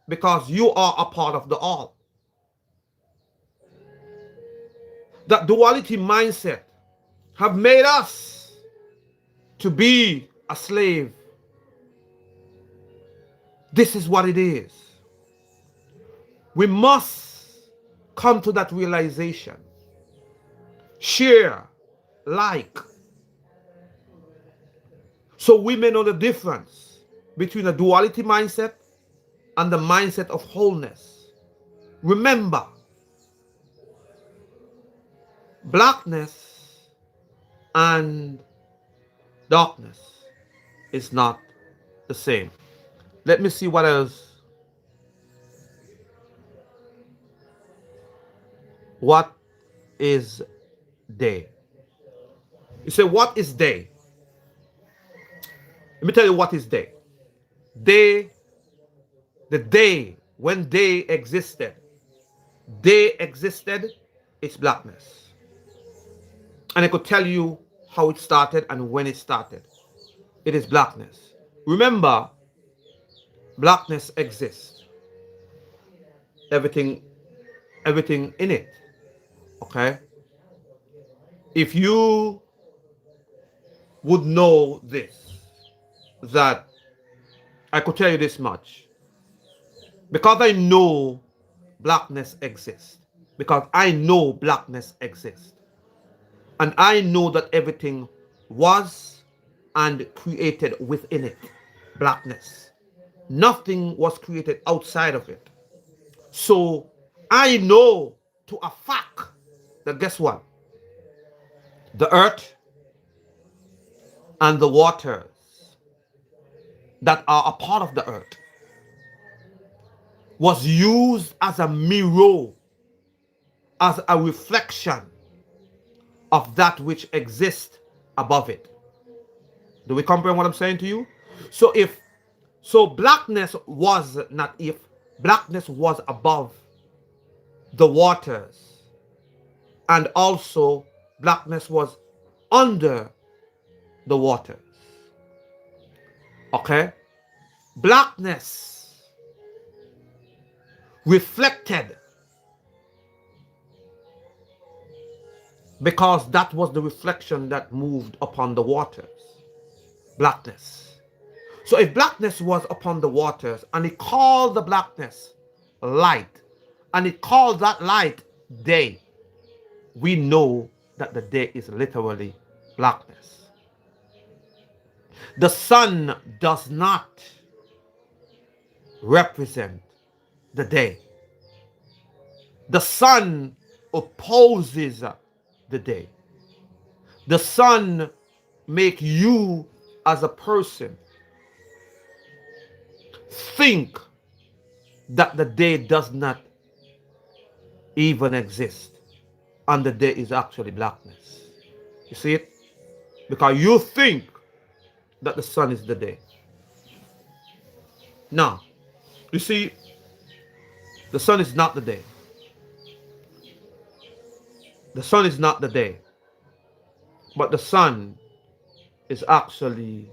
Because you are a part of the all. That duality mindset have made us to be a slave. This is what it is. We must come to that realization. Share, like. So we may know the difference between a duality mindset and the mindset of wholeness. Remember, blackness and darkness is not the same. Let me see what else. What is day? You say, what is day? Let me tell you what is day. Day, the day when day existed, it's blackness. And I could tell you how it started and when it started. It is blackness. Remember, blackness exists. Everything in it. Okay? If you would know this, that I could tell you this much. Because I know blackness exists. Because I know blackness exists. And I know that everything was and created within it. Blackness. Nothing was created outside of it. So I know to a fact that guess what? The earth and the waters that are a part of the earth was used as a mirror, as a reflection of that which exists above it. Do we comprehend what I'm saying to you? So blackness was not if, blackness was above the waters, and also blackness was under the waters. Okay? Blackness reflected because that was the reflection that moved upon the waters. Blackness. So if blackness was upon the waters and it called the blackness light and it called that light day, we know that the day is literally blackness. The sun does not represent the day. The sun opposes the day. The sun make you as a person think that the day does not even exist and the day is actually blackness. You see it? Because you think that the sun is the day. Now, you see, the sun is not the day. The sun is not the day. But the sun is actually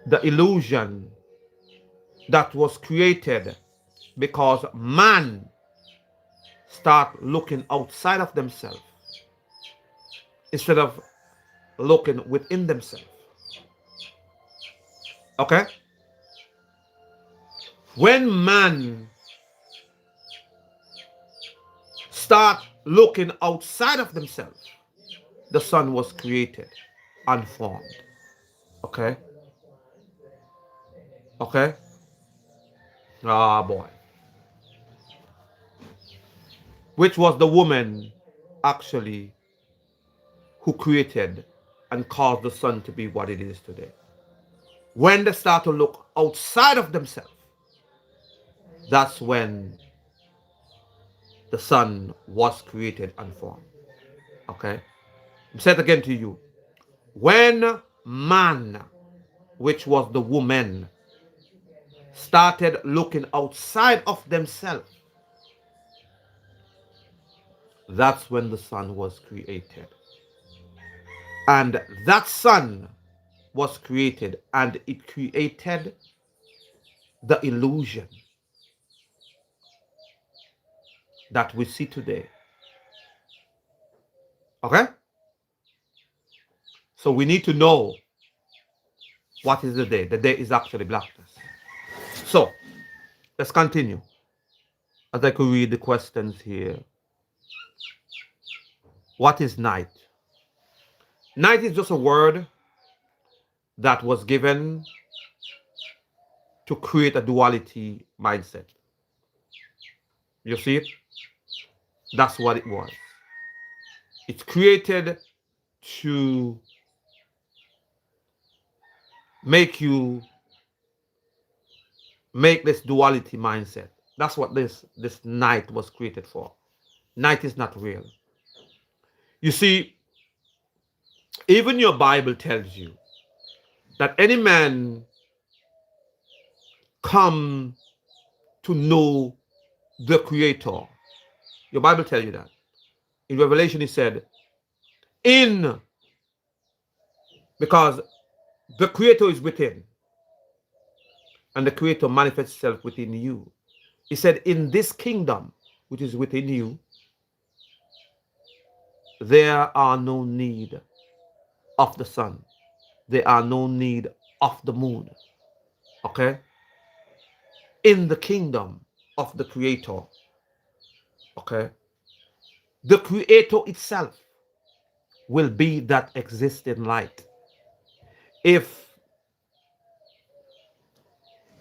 the illusion that was created because man start looking outside of themselves instead of looking within themselves. Okay? When man start looking outside of themselves, the sun was created and formed. Okay? Okay? Ah, boy. Which was the woman actually who created and caused the sun to be what it is today. When they start to look outside of themselves, that's when the sun was created and formed. Okay? I said again to you. When man, which was the woman, started looking outside of themselves, that's when the sun was created. And that sun was created and it created the illusion that we see today. Okay? So we need to know what is the day. The day is actually blackness. So let's continue. As I could read the questions here. What is night? Night is just a word that was given to create a duality mindset. You see it? That's what it was. It's created to make you make this duality mindset. That's what this night was created for. Night is not real. You see, even your Bible tells you that any man come to know the Creator. Your Bible tells you that. In Revelation it said, in, because the Creator is within, and the Creator manifests itself within you. He said, in this kingdom, which is within you, there are no need of the sun. There are no need of the moon. Okay? In the kingdom of the Creator. Okay? The Creator itself will be that existing light. If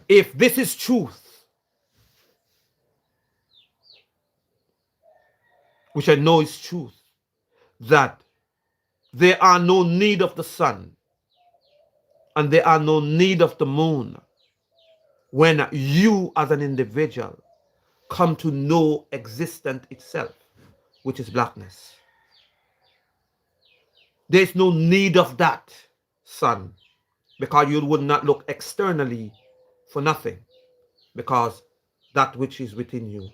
this is truth, which I know is truth, that there are no need of the sun and there are no need of the moon when you as an individual come to know existence itself, which is blackness. There's no need of that sun, because you would not look externally for nothing, because that which is within you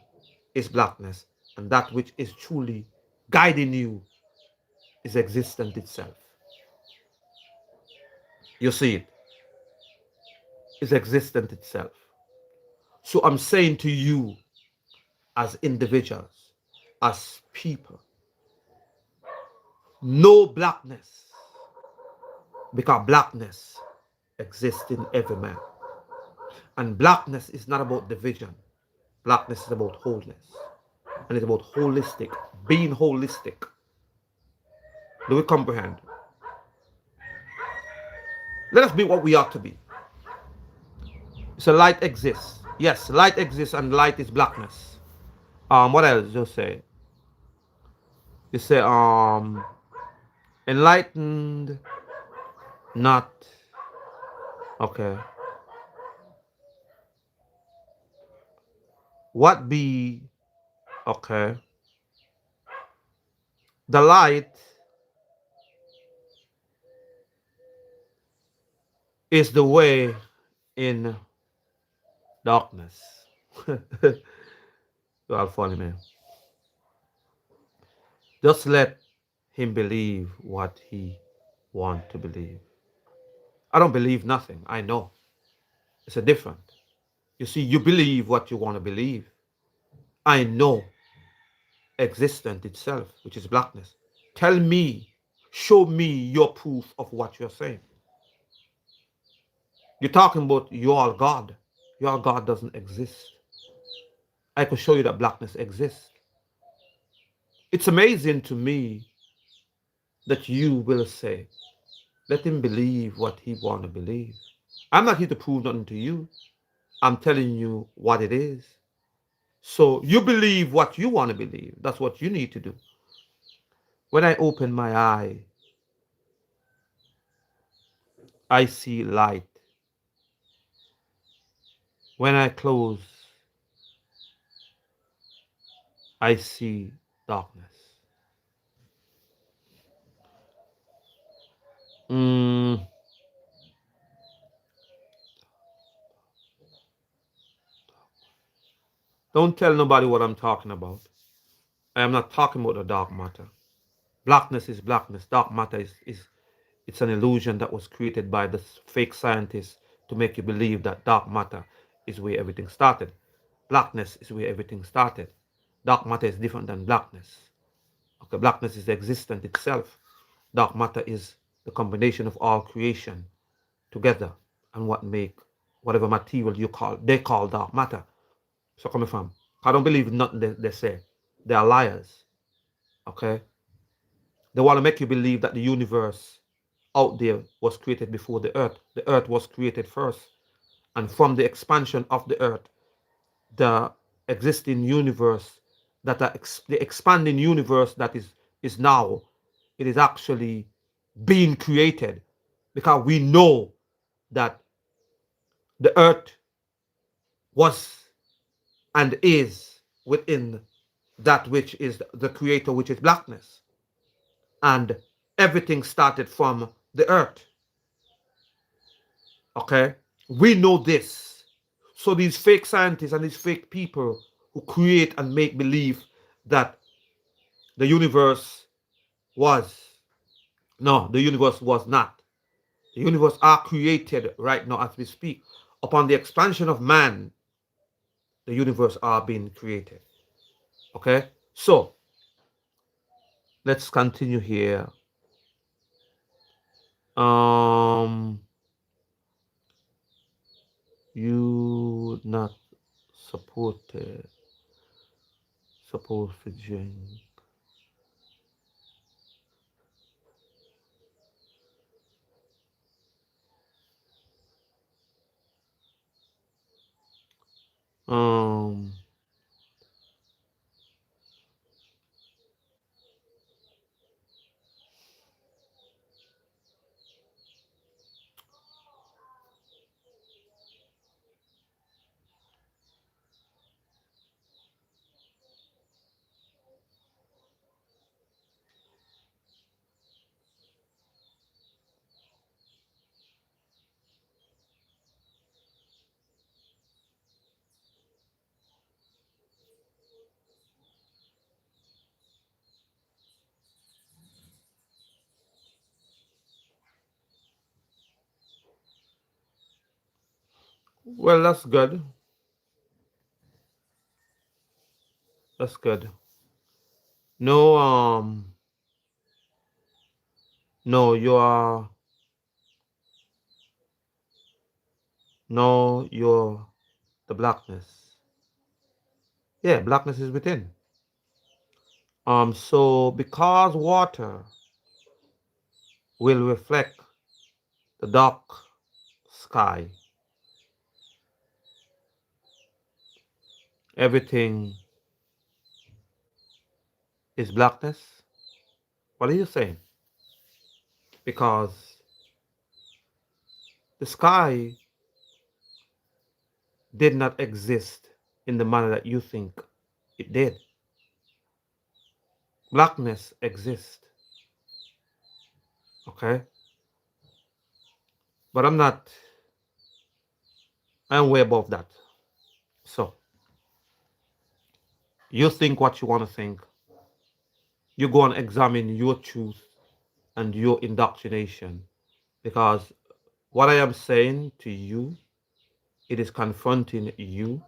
is blackness, and that which is truly guiding you is existence itself. You see it? Is existence itself. So I'm saying to you, as individuals, as people, know blackness, because blackness exists in every man. And blackness is not about division. Blackness is about wholeness. And it's about holistic, being holistic. Do we comprehend? Let us be what we ought to be. So light exists. Yes, light exists and light is blackness. What else? Just say. You say enlightened, not okay. What be okay? The light is the way in darkness. You are funny man. Just let him believe what he want to believe. I don't believe nothing. I know. It's a different. You see, you believe what you want to believe. I know existence itself, which is blackness. Tell me, show me your proof of what you're saying. You're talking about your God. Your God doesn't exist. I can show you that blackness exists. It's amazing to me that you will say, let him believe what he want to believe. I'm not here to prove nothing to you. I'm telling you what it is. So you believe what you want to believe. That's what you need to do. When I open my eye, I see light. When I close, I see darkness. Mm, don't tell nobody what I'm talking about. I am not talking about the dark matter. Blackness is blackness. Dark matter is it's an illusion that was created by the fake scientists to make you believe that dark matter is where everything started. Blackness is where everything started. Dark matter is different than blackness. Okay, blackness is existent itself. Dark matter is the combination of all creation together and what make whatever material you call they call dark matter. So coming from, I don't believe nothing they say. They are liars. Okay, they want to make you believe that the universe out there was created before the earth. The earth was created first, and from the expansion of the earth, the existing universe the expanding universe that is now, it is actually being created because we know that the earth was and is within that which is the creator, which is blackness, and everything started from the earth. Okay, we know this. So these fake scientists and these fake people who create and make believe that the universe was, no, the universe was not. The universe are created right now as we speak. Upon the expansion of man, the universe are being created. Okay, so let's continue here. Um, you not supported, supposed to join. Um, well, that's good. That's good. No, no, you are, no, you're the blackness. Yeah, blackness is within. So because water will reflect the dark sky, everything is blackness? What are you saying? Because the sky did not exist in the manner that you think it did. Blackness exists, okay? But I'm way above that. So, you think what you want to think. You go and examine your truth and your indoctrination. Because what I am saying to you, it is confronting you,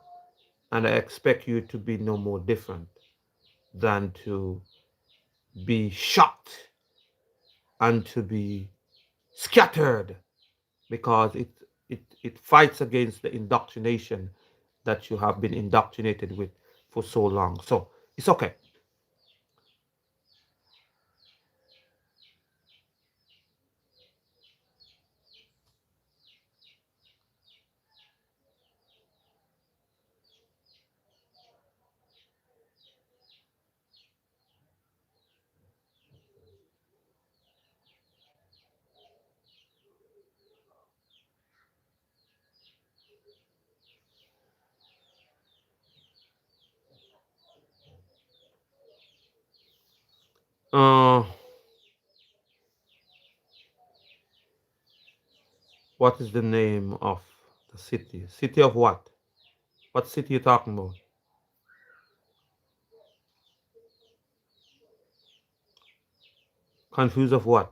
and I expect you to be no more different than to be shocked and to be scattered because it fights against the indoctrination that you have been indoctrinated with for so long. So it's okay. Uh, what is the name of the city? City of what? What city you talking about? Confused of what?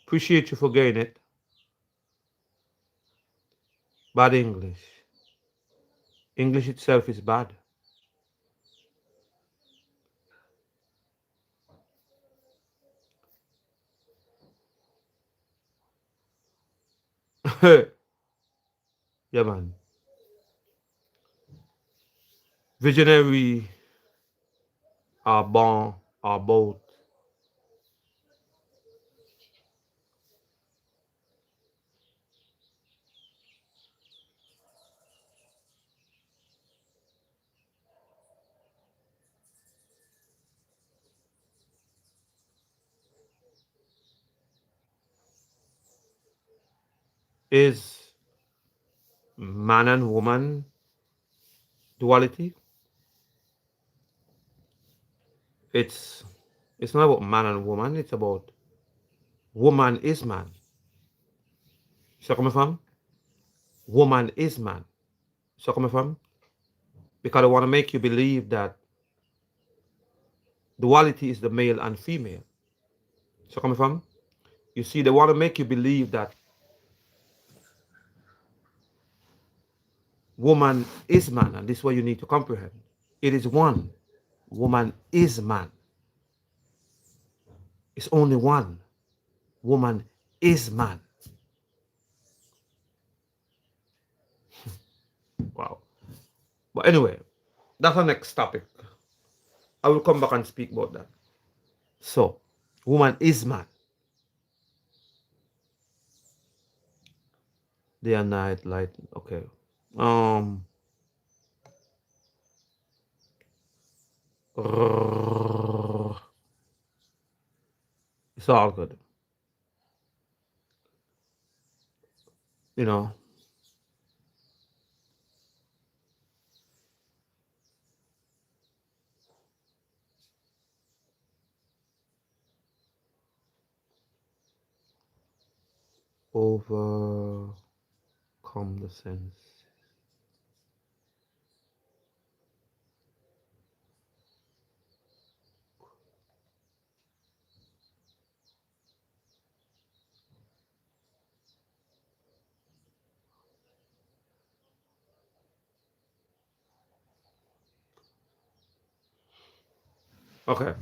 Appreciate you for getting it. Bad English. English itself is bad. Yeah, man. Visionary are born, are both, is man and woman duality. It's it's not about man and woman, it's about woman is man. So come from? Woman is man. So come from? Because I want to make you believe that duality is the male and female. So come from? You see, they want to make you believe that woman is man, and this is what you need to comprehend. It is one. Woman is man. It's only one. Woman is man. Wow. But anyway, that's our next topic. I will come back and speak about that. So, woman is man. Day and night, light. Okay. Um. It's all good. You know. Overcome the sense. Okay.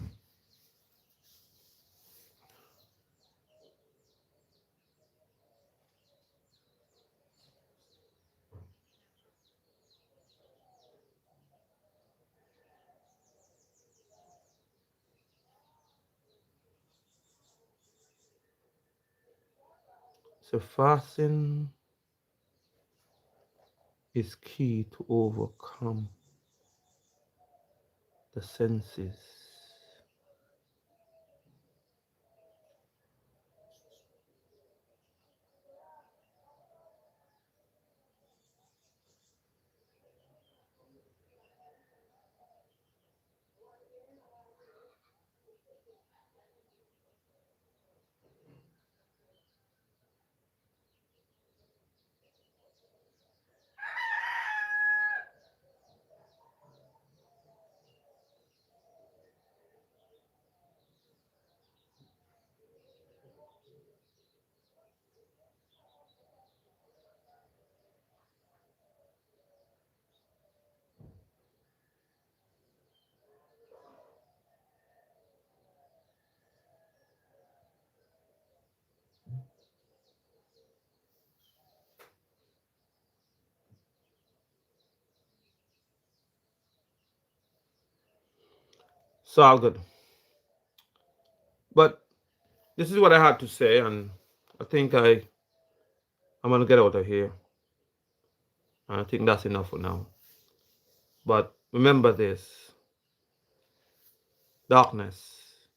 So fasting is key to overcome the senses. So all good. But this is what I had to say, and I think I'm gonna get out of here. I think that's enough for now. But remember this: darkness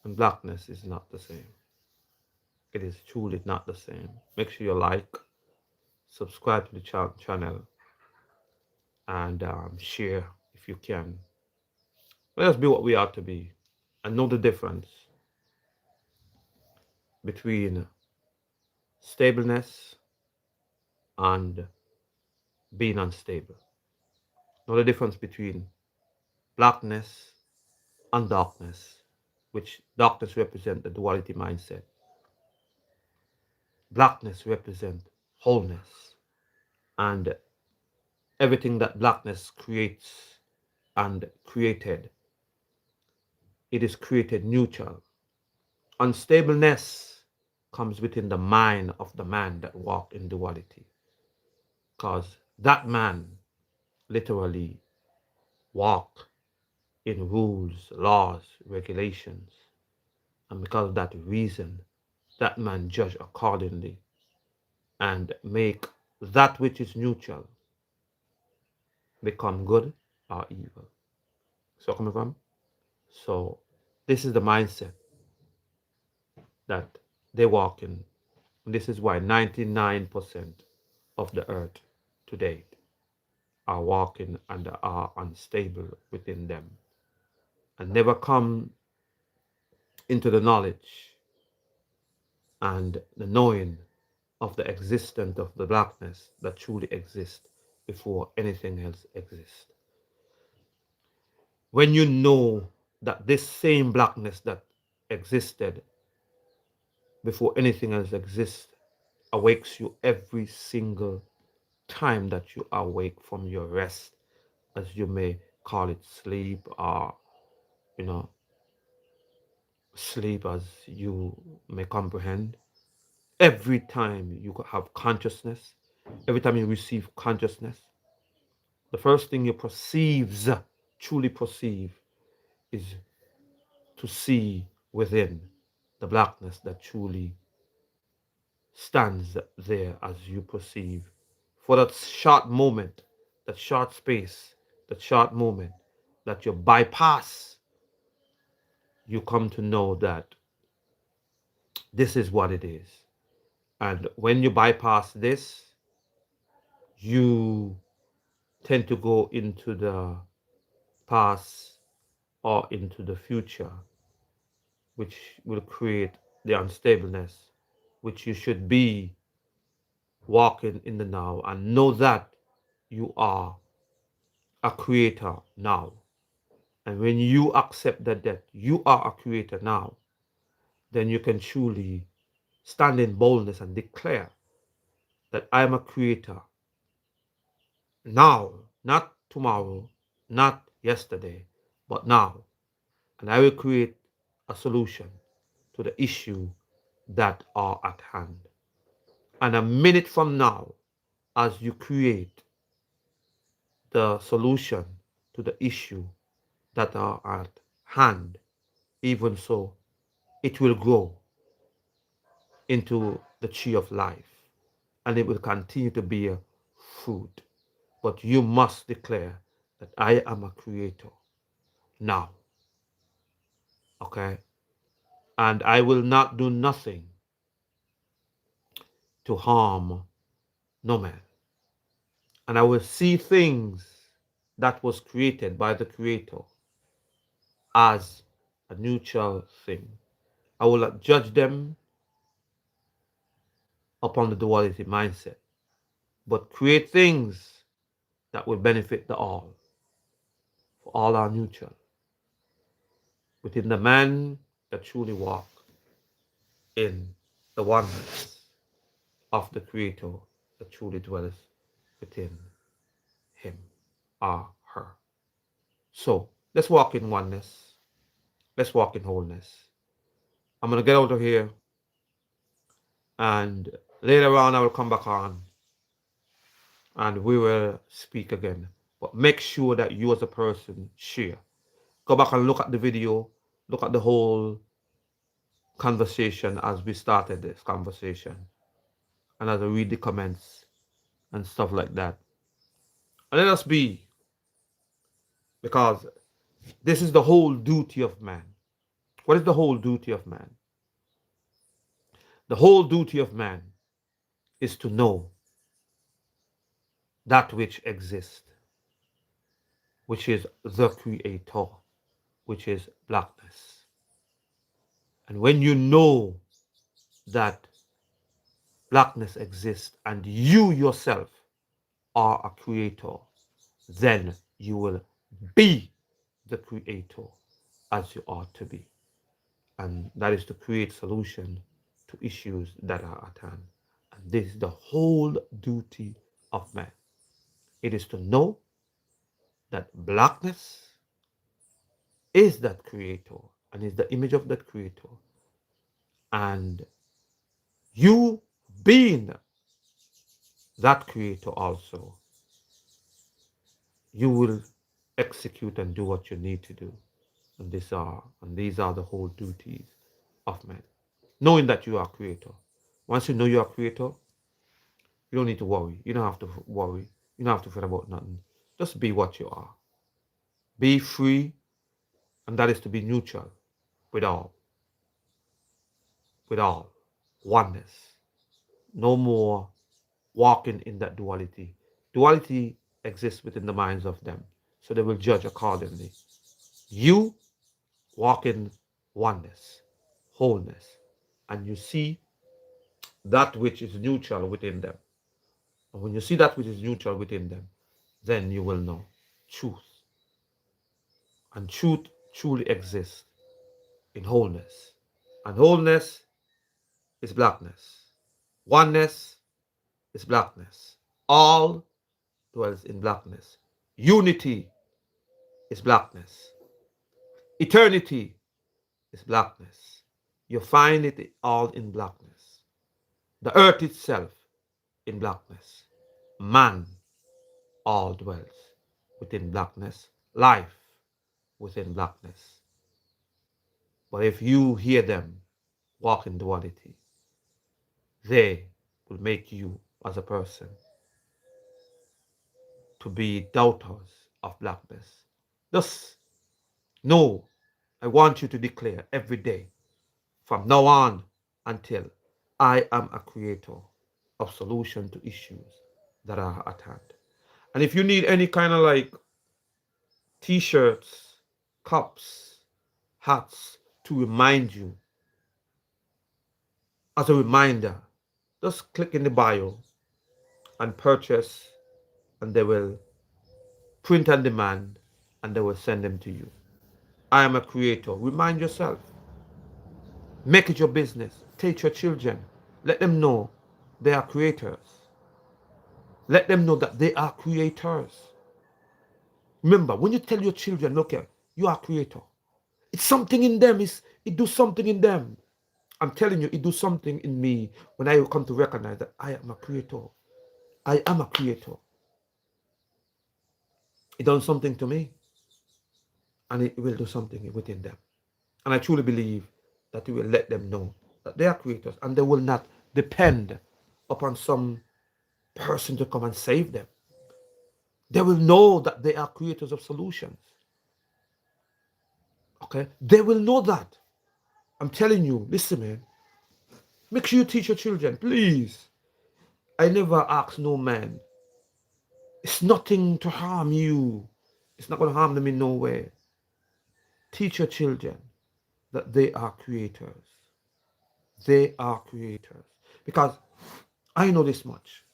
and blackness is not the same. It is truly not the same. Make sure you like, subscribe to the channel, and share if you can. Let us be what we ought to be, and know the difference between stableness and being unstable. Know the difference between blackness and darkness, which darkness represents the duality mindset. Blackness represents wholeness, and everything that blackness creates and created, it is created neutral. Unstableness comes within the mind of the man that walked in duality, because that man literally walked in rules, laws, regulations, and because of that reason, that man judge accordingly and make that which is neutral become good or evil. So coming from? So this is the mindset that they walk in. And this is why 99% of the earth today are walking and are unstable within them and never come into the knowledge and the knowing of the existence of the blackness that truly exists before anything else exists. When you know that this same blackness that existed before anything else exists awakes you every single time that you awake from your rest, as you may call it sleep, or you know, sleep as you may comprehend. Every time you have consciousness, every time you receive consciousness, the first thing you perceives, truly perceive, is to see within the blackness that truly stands there as you perceive. For that short moment, that short space, that short moment that you bypass, you come to know that this is what it is. And when you bypass this, you tend to go into the past or into the future, which will create the unstableness, which you should be walking in the now and know that you are a creator now. And when you accept that you are a creator now, then you can truly stand in boldness and declare that I am a creator now, not tomorrow, not yesterday, but now. And I will create a solution to the issue that are at hand. And a minute from now, as you create the solution to the issue that are at hand, even so, it will grow into the tree of life, and it will continue to bear fruit. But you must declare that I am a creator now, okay? And I will not do nothing to harm no man. And I will see things that was created by the creator as a neutral thing. I will not judge them upon the duality mindset, but create things that will benefit the all, for all are neutral. Within the man that truly walk in the oneness of the creator that truly dwells within him or her. So let's walk in oneness. Let's walk in wholeness. I'm going to get out of here, and later on I will come back on and we will speak again. But make sure that you as a person share. Go back and look at the video, look at the whole conversation as we started this conversation, and as I read the comments and stuff like that. And let us be, because this is the whole duty of man. What is the whole duty of man? The whole duty of man is to know that which exists, which is the creator, which is blackness. And when you know that blackness exists and you yourself are a creator, then you will be the creator as you ought to be. And that is to create solution to issues that are at hand. And this is the whole duty of man. It is to know that blackness is that creator and is the image of that creator. And you being that creator also, you will execute and do what you need to do. And these are the whole duties of man. Knowing that you are creator. Once you know you are creator, you don't need to worry. You don't have to worry. You don't have to fret about nothing. Just be what you are. Be free, and that is to be neutral with all. With all. Oneness. No more walking in that duality. Duality exists within the minds of them, so they will judge accordingly. You walk in oneness, wholeness, and you see that which is neutral within them. And when you see that which is neutral within them, then you will know truth. And truth truly exists in wholeness. And wholeness is blackness. Oneness is blackness. All dwells in blackness. Unity is blackness. Eternity is blackness. You find it all in blackness. The earth itself in blackness. Man all dwells within blackness. Life within blackness. But if you hear them walk in duality, they will make you as a person to be doubters of blackness. Thus, no, I want you to declare every day from now on until I am a creator of solution to issues that are at hand. And if you need any kind of like t-shirts, cups, hats to remind you, as a reminder, just click in the bio and purchase, and they will print on demand and they will send them to you. I am a creator. Remind yourself. Make it your business. Teach your children. Let them know they are creators. Let them know that they are creators. Remember, when you tell your children, look here, you are a creator. It's something in them. It do something in them. I'm telling you, it do something in me when I come to recognize that I am a creator. I am a creator. It does something to me, and it will do something within them. And I truly believe that you will let them know that they are creators, and they will not depend upon some person to come and save them. They will know that they are creators of solutions. Okay? They will know that. I'm telling you, listen, man. Make sure you teach your children, please. I never ask no man. It's nothing to harm you. It's not going to harm them in no way. Teach your children that they are creators. They are creators. Because I know this much.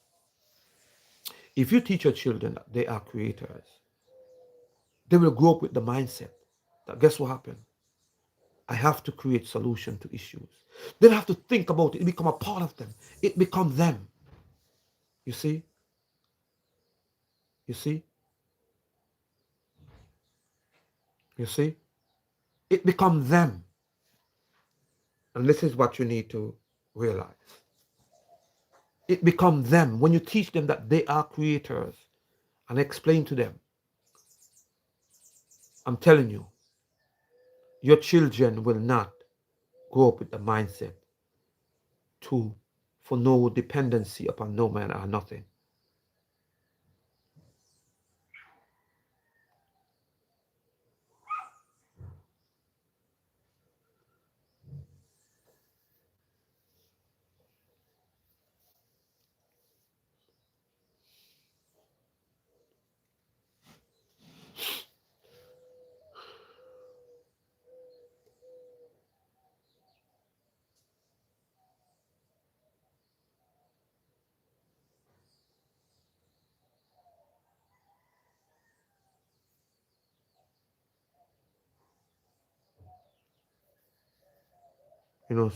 If you teach your children that they are creators, they will grow up with the mindset that guess what happened? I have to create solution to issues. They don't have to think about it. It become a part of them. It becomes them. You see? You see? You see? It becomes them. And this is what you need to realize. It becomes them. When you teach them that they are creators and explain to them, I'm telling you, your children will not grow up with the mindset to for no dependency upon no man or nothing.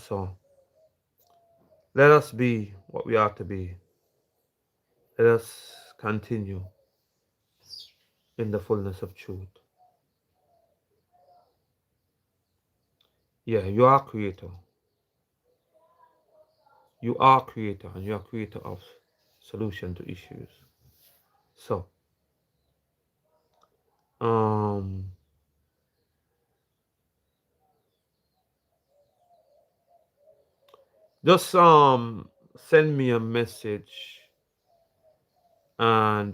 So let us be what we are to be. Let us continue in the fullness of truth. Yeah, you are creator. You are creator and you are creator of solution to issues. So, um, just send me a message and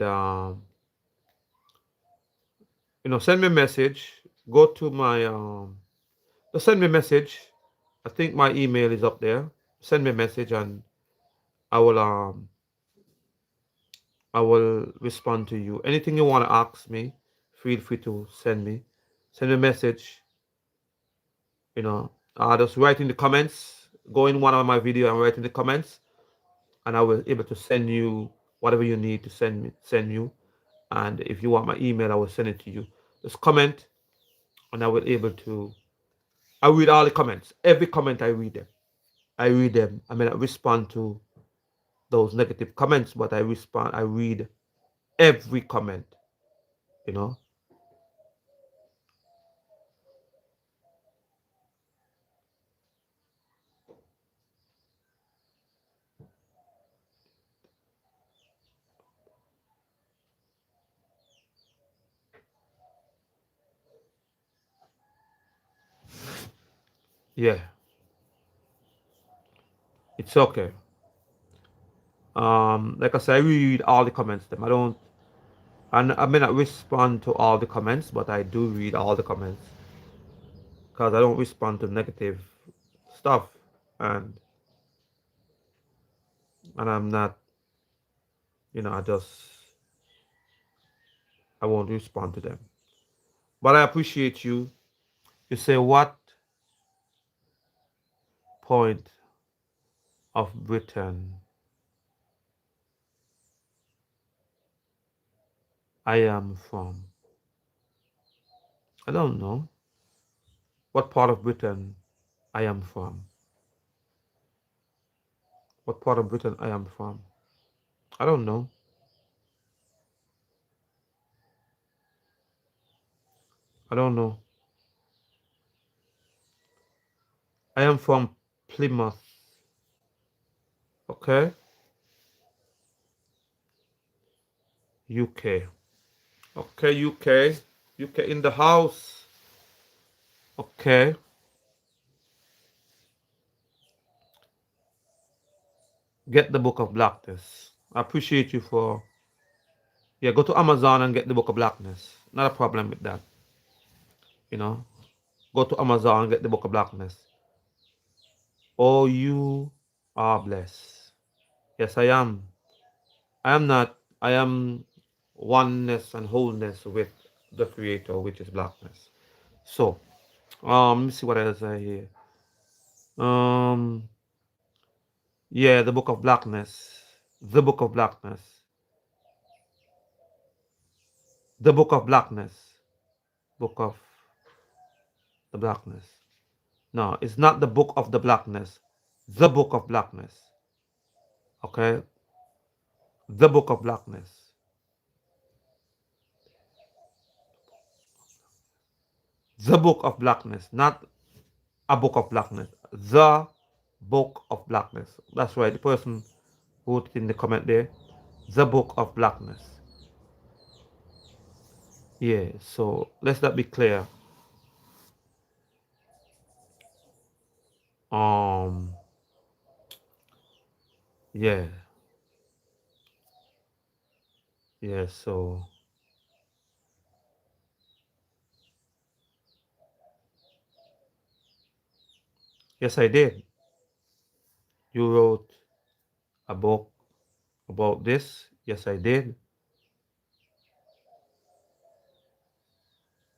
send me a message. Go to my just send me a message. I think my email is up there. Send me a message and I will um I will respond to you. Anything you want to ask me, feel free to send me. Send me a message. Just write in the comments. Go in one of my video and write in the comments, and I will able to send you whatever you need to send you. And if you want my email, I will send it to you. Just comment, and I will able to. I read all the comments. Every comment I read them. I read them. I may not respond to those negative comments, but I respond. I read every comment. You know. Yeah, it's okay. Like I said, I read all the comments. Them. I don't. And I may not respond to all the comments, but I do read all the comments because I don't respond to negative stuff, and I'm not, I won't respond to them. But I appreciate you. You say what point of Britain I am from? I don't know what part of Britain I am from. What part of Britain I am from? I don't know. I don't know. I am from Plymouth. Okay, UK. Okay, UK. UK in the house. Okay. get the Book of Blackness. I appreciate you for, yeah, go to Amazon and get the Book of Blackness. Not a problem with that. You know, go to Amazon and get the Book of Blackness. Oh, you are blessed. Yes, I am. I am not. I am oneness and wholeness with the Creator, which is blackness. So, let me see what else I hear. Um, yeah, the Book of Blackness. The Book of Blackness. The Book of Blackness. Book of the Blackness. No, it's not the Book of the Blackness. The Book of Blackness. Okay? The Book of Blackness. The Book of Blackness. Not a Book of Blackness. The Book of Blackness. That's right. The person who wrote it in the comment there. The Book of Blackness. Yeah, so let's that be clear. Um, yeah, yeah, so yes, I did. You wrote a book about this. Yes, I did.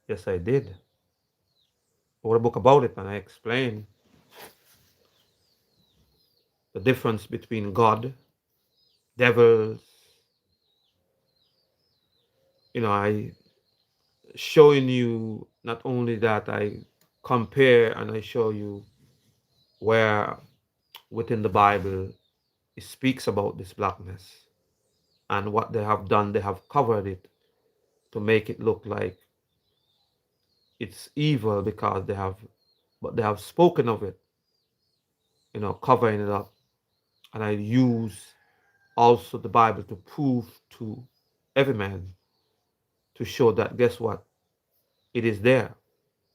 Yes, I did. I wrote a book about it and I explained the difference between God, devils. I showing you not only that I compare and I show you where within the Bible it speaks about this blackness and what they have done. They have covered it to make it look like it's evil because but they have spoken of it, covering it up. And I use also the Bible to prove to every man to show that guess what? It is there.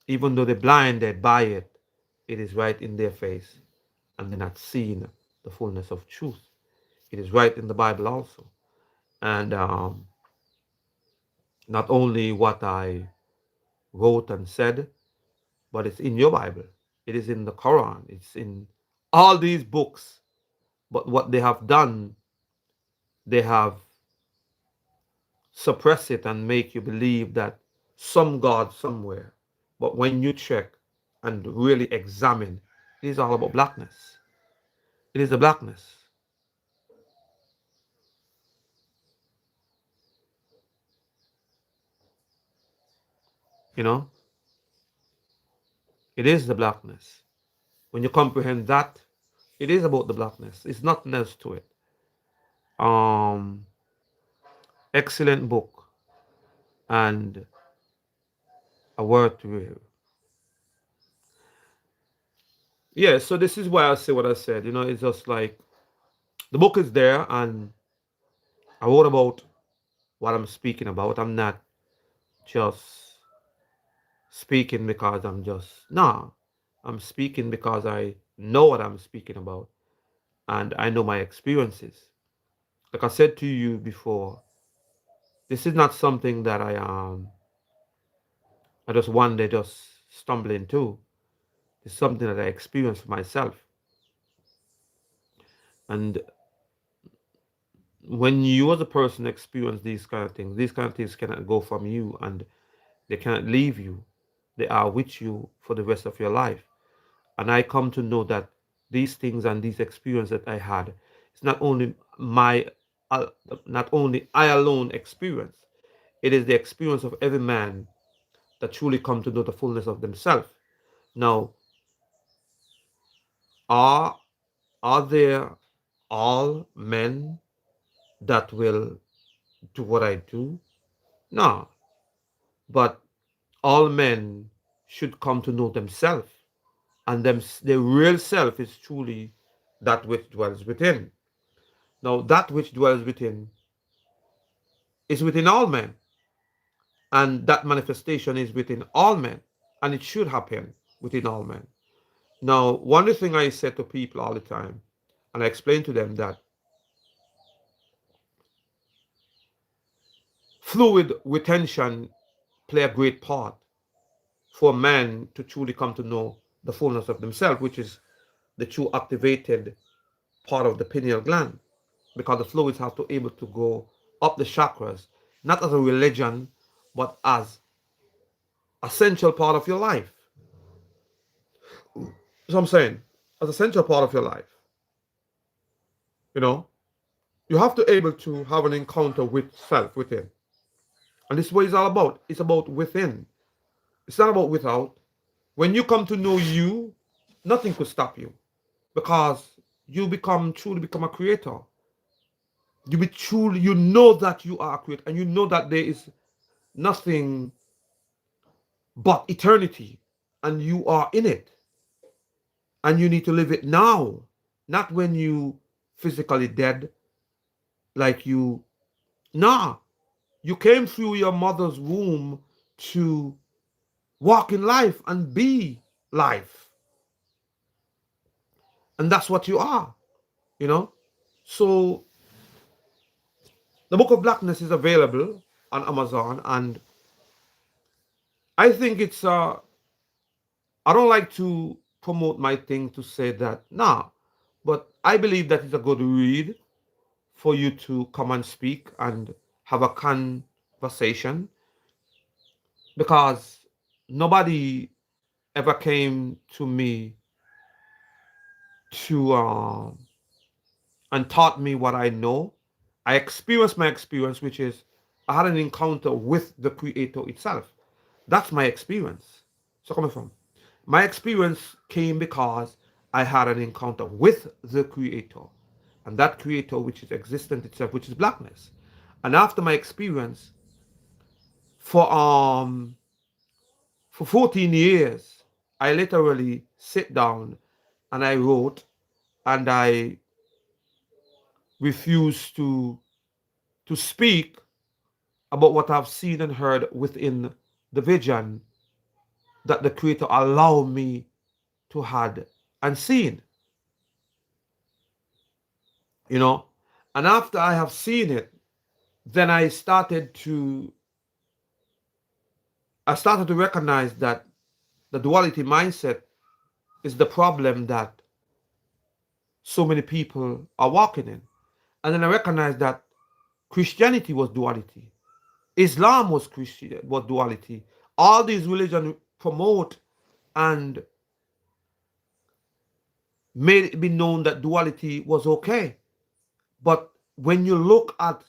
Even though they're blinded by it, it is right in their face and they're not seeing the fullness of truth. It is right in the Bible also. And not only what I wrote and said, but it's in your Bible. It is in the Quran. It's in all these books. But what they have done, they have suppressed it and make you believe that some God somewhere. But when you check and really examine, it is all about blackness. It is the blackness. You know, it is the blackness. When you comprehend that, it is about the blackness. It's nothing else to it. Um, Excellent book and a word to hear. Yeah, so this is why I say what I said. It's just like the book is there, and I wrote about what I'm speaking about. I'm not just speaking because I'm just, nah. I'm speaking because I know what I'm speaking about and I know my experiences. Like I said to you before, this is not something that I just one day just stumble into. It's something that I experienced myself. And when you as a person experience these kind of things cannot go from you and they cannot leave you. They are with you for the rest of your life. And I come to know that these things and these experiences that I had, it's not only uh, not only I alone experience. It is the experience of every man that truly come to know the fullness of themselves. Now, are are there all men that will do what I do? No, but all men should come to know themselves, and their real self is truly that which dwells within. Now, that which dwells within is within all men, and that manifestation is within all men, and it should happen within all men. Now, one thing I say to people all the time, and I explain to them that fluid retention play a great part for man to truly come to know the fullness of themselves, which is the true activated part of the pineal gland, because the fluids have to able to go up the chakras, not as a religion, but as essential part of your life. So I'm saying, as essential part of your life, you know, you have to able to have an encounter with self within. And this is what it's all about. It's about within. It's not about without. When you come to know you, nothing could stop you because you become truly become a creator. You be truly, you know that you are a creator, and you know that there is nothing but eternity, and you are in it, and you need to live it now, not when you physically dead, like you. Nah, you came through your mother's womb to walk in life and be life, and that's what you are. You know. So the Book of Blackness is available on Amazon, and I think it's I don't like to promote my thing to say that, nah, but I believe that it's a good read for you to come and speak and have a conversation, because nobody ever came to me to and taught me what I know. I experienced my experience, which is I had an encounter with the Creator itself. That's my experience. So coming from my experience came because I had an encounter with the Creator, and that Creator, which is existent itself, which is blackness. And after my experience, for 14 years, I literally sit down and I wrote, and I refused to speak about what I've seen and heard within the vision that the Creator allowed me to had and seen, you know. And after I have seen it, then I started to recognize that the duality mindset is the problem that so many people are walking in. And then I recognized that Christianity was duality, Islam was duality. All these religions promote and made it be known that duality was okay. But when you look at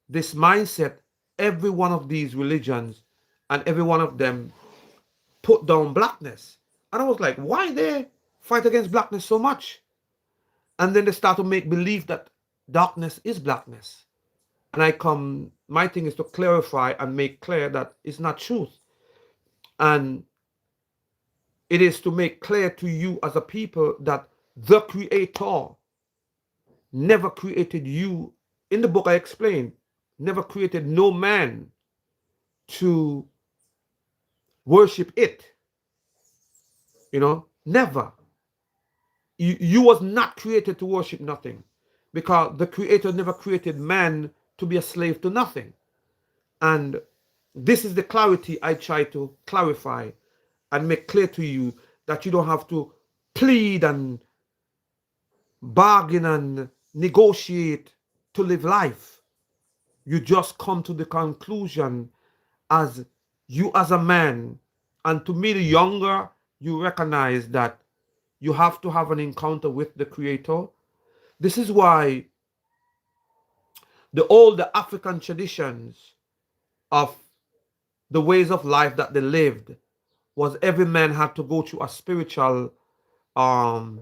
this mindset, every one of these religions and every one of them put down blackness. And I was like, why they fight against blackness so much? And then they start to make believe that darkness is blackness. And my thing is to clarify and make clear that it's not truth. And it is to make clear to you as a people that the Creator never created you. In the book I explained, never created no man to worship it. Never. You was not created to worship nothing, because the Creator never created man to be a slave to nothing. And this is the clarity I try to clarify and make clear to you, that you don't have to plead and bargain and negotiate to live life. You just come to the conclusion as you as a man, and to me the younger you recognize that you have to have an encounter with the Creator. This is why the old African traditions of the ways of life that they lived was every man had to go through a spiritual um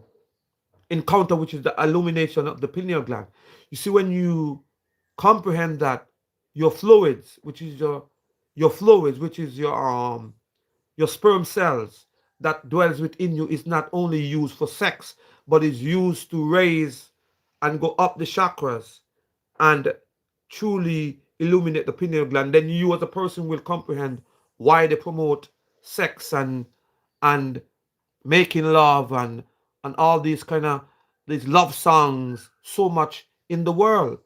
encounter, which is the illumination of the pineal gland. You see, when you comprehend that your fluids, which is your sperm cells that dwells within you, is not only used for sex, but is used to raise and go up the chakras and truly illuminate the pineal gland, then you as a person will comprehend why they promote sex and making love and all these kind of these love songs so much in the world,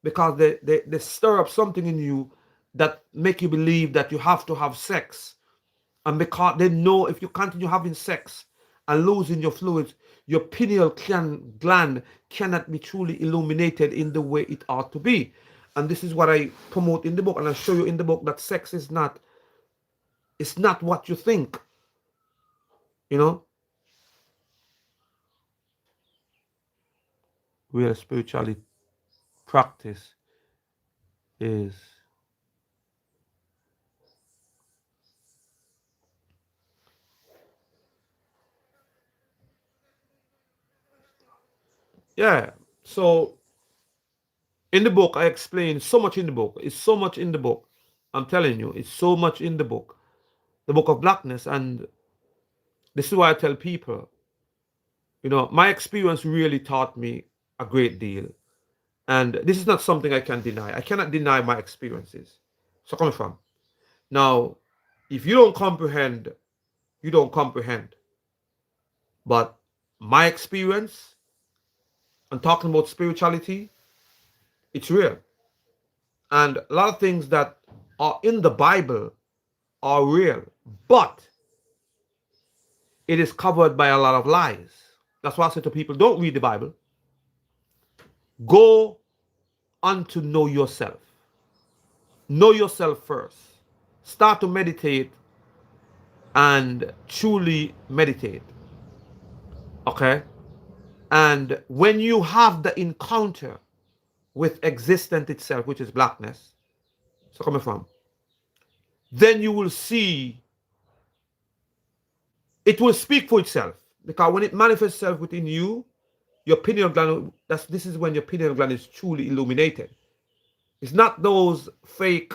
because they stir up something in you that make you believe that you have to have sex, and because they know if you continue having sex and losing your fluids, your gland cannot be truly illuminated in the way it ought to be. And this is what I promote in the book, and I show you in the book that sex is not, it's not what you think. You know, real spirituality practice is, yeah. So in the book, I explain so much in the book. It's so much in the book. I'm telling you, it's so much in the book, the Book of Blackness. And this is why I tell people, my experience really taught me a great deal. And this is not something I can deny. I cannot deny my experiences. So coming from. Now, if you don't comprehend, you don't comprehend. But my experience and talking about spirituality, it's real. And a lot of things that are in the Bible are real. But it is covered by a lot of lies. That's why I say to people, don't read the Bible. Go on to know yourself. Know yourself first. Start to meditate and truly meditate. Okay? And when you have the encounter with existence itself, which is blackness, so coming from, then you will see it will speak for itself. Because when it manifests itself within you, your pineal gland, this is when your pineal gland is truly illuminated. It's not those fake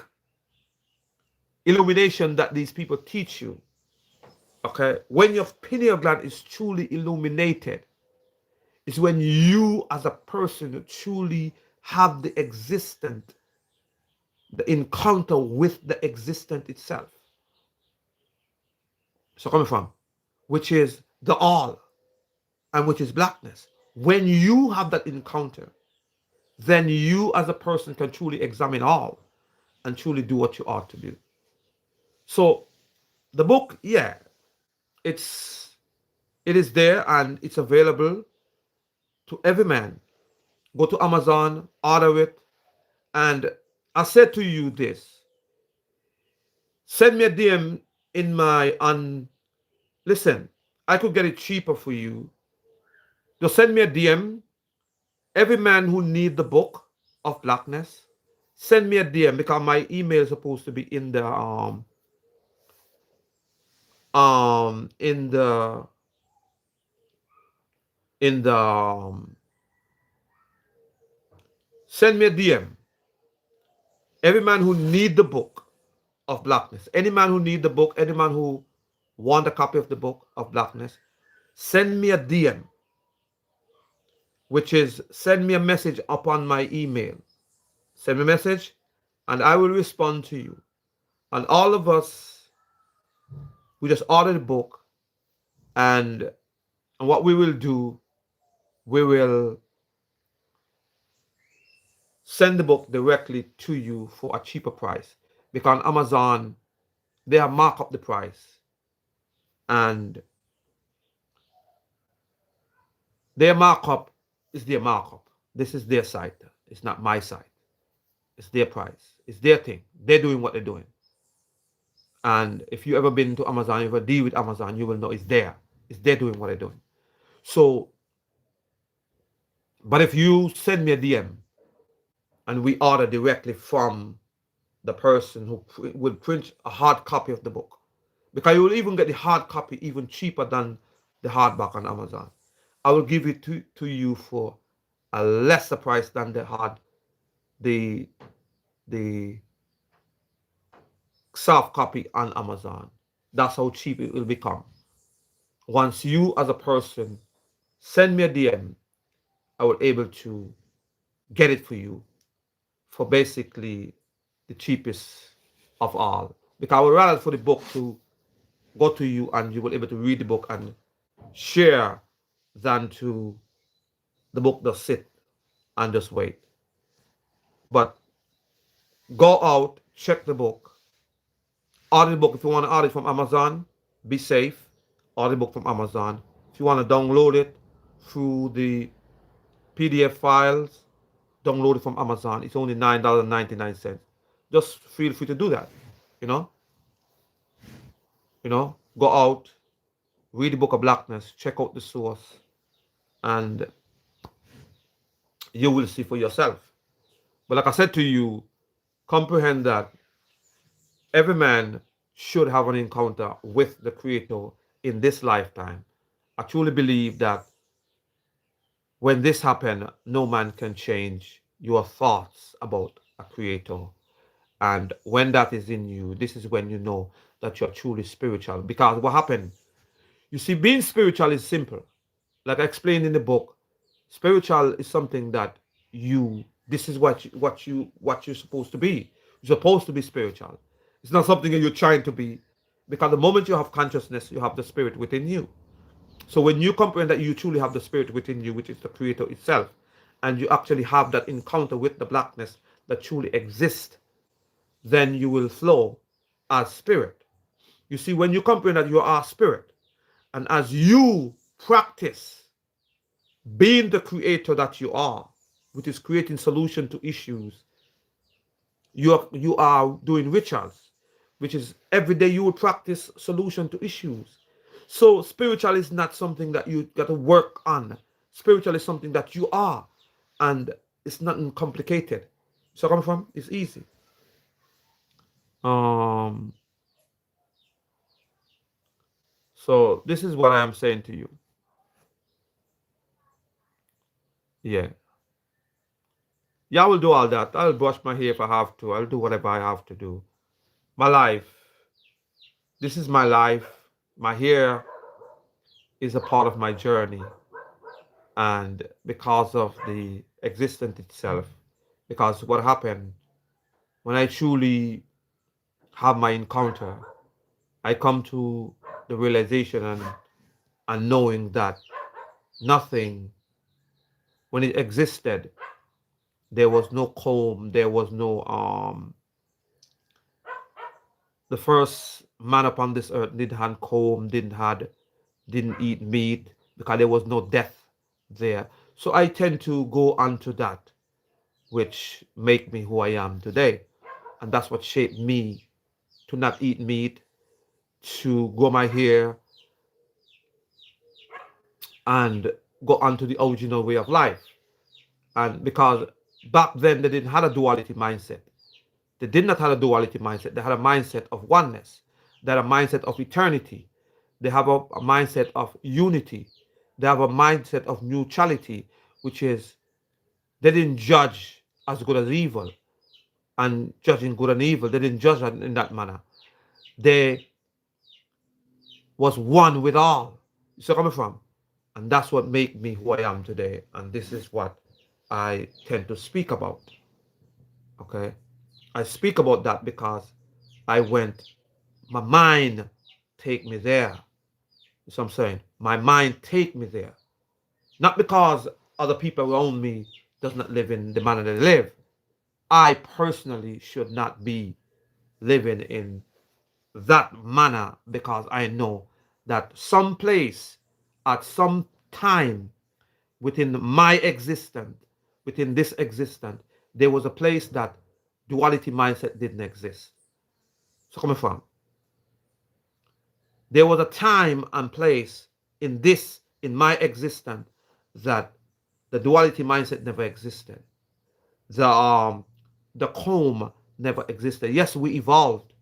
illumination that these people teach you. Okay? When your pineal gland is truly illuminated, it's when you as a person truly have the existent, the encounter with the existent itself. So coming from, which is the all, and which is blackness. When you have that encounter, then you as a person can truly examine all and truly do what you ought to do. So the book, yeah, it is there and it's available to every man. Go to Amazon, order it, and I said to you this: send me a DM in my on. Listen, I could get it cheaper for you. Just send me a DM. Every man who need the book of blackness, send me a DM because my email is supposed to be in the in the in the send me a DM. Every man who need the book of blackness, any man who need the book, any man who want a copy of the book of blackness, send me a DM, which is send me a message upon my email. Send me a message, and I will respond to you. And all of us, we just order the book, and what we will do, we will send the book directly to you for a cheaper price. Because on Amazon, they have marked up the price, and their markup is their markup. This is their site. It's not my site. It's their price. It's their thing. They're doing what they're doing. And if you ever been to Amazon, you ever deal with Amazon, you will know it's there. It's they're doing what they're doing. So, but if you send me a DM and we order directly from the person who will print a hard copy of the book, because you will even get the hard copy even cheaper than the hardback on Amazon. I will give it to you for a lesser price than the the soft copy on Amazon. That's how cheap it will become. Once you as a person send me a DM, I will able to get it for you for basically the cheapest of all. Because I would rather for the book to go to you and you will able to read the book and share than to the book just sit and just wait. But go out, check the book. Order the book. If you want to order it from Amazon, be safe. Order the book from Amazon. If you want to download it through the PDF files, download it from Amazon. It's only $9.99. Just feel free to do that. You know, go out, read the Book of Blackness, check out the source, and you will see for yourself. But like I said to you, comprehend that every man should have an encounter with the Creator in this lifetime. I truly believe that when this happens, no man can change your thoughts about a Creator. And when that is in you, this is when you know that you're truly spiritual. Because what happened? You see, being spiritual is simple. Like I explained in the book, spiritual is something that this is what you're supposed to be. You're supposed to be spiritual. It's not something that you're trying to be, because the moment you have consciousness, you have the spirit within you. So when you comprehend that you truly have the spirit within you, which is the Creator itself, and you actually have that encounter with the blackness that truly exists, then you will flow as spirit. You see, when you comprehend that you are spirit, and as you practice being the Creator that you are, which is creating solution to issues, you are doing rituals, which is every day you will practice solution to issues. So spiritual is not something that you got to work on. Spiritual is something that you are, and it's nothing complicated. So coming from, it's easy. Um. So this is what I am saying to you. Yeah. Yeah, I will do all that. I'll brush my hair if I have to. I'll do whatever I have to do. My life. This is my life. My hair is a part of my journey. And because of the existence itself, because what happened when I truly have my encounter, I come to the realization and knowing that nothing, when it existed, there was no comb, there was no the first man upon this earth didn't have comb, didn't eat meat, because there was no death there. So I tend to go onto that, which make me who I am today. And that's what shaped me to not eat meat, to grow my hair, and go onto the original way of life. And because back then they didn't have a duality mindset. They did not have a duality mindset. They had a mindset of oneness. They had a mindset of eternity. They have a mindset of unity. They have a mindset of neutrality, which is they didn't judge as good as evil, and judging good and evil. They didn't judge in that manner. They was one with all. You see where I'm coming from? And that's what made me who I am today. And this is what I tend to speak about. Okay? I speak about that because I went, my mind take me there. You see what I'm saying? My mind take me there. Not because other people around me does not live in the manner they live. I personally should not be living in that manner, because I know that some place at some time within my existence, within this existence, there was a place that duality mindset didn't exist. So coming from, there was a time and place in my existence, that the duality mindset never existed. The the comb never existed. Yes, we evolved,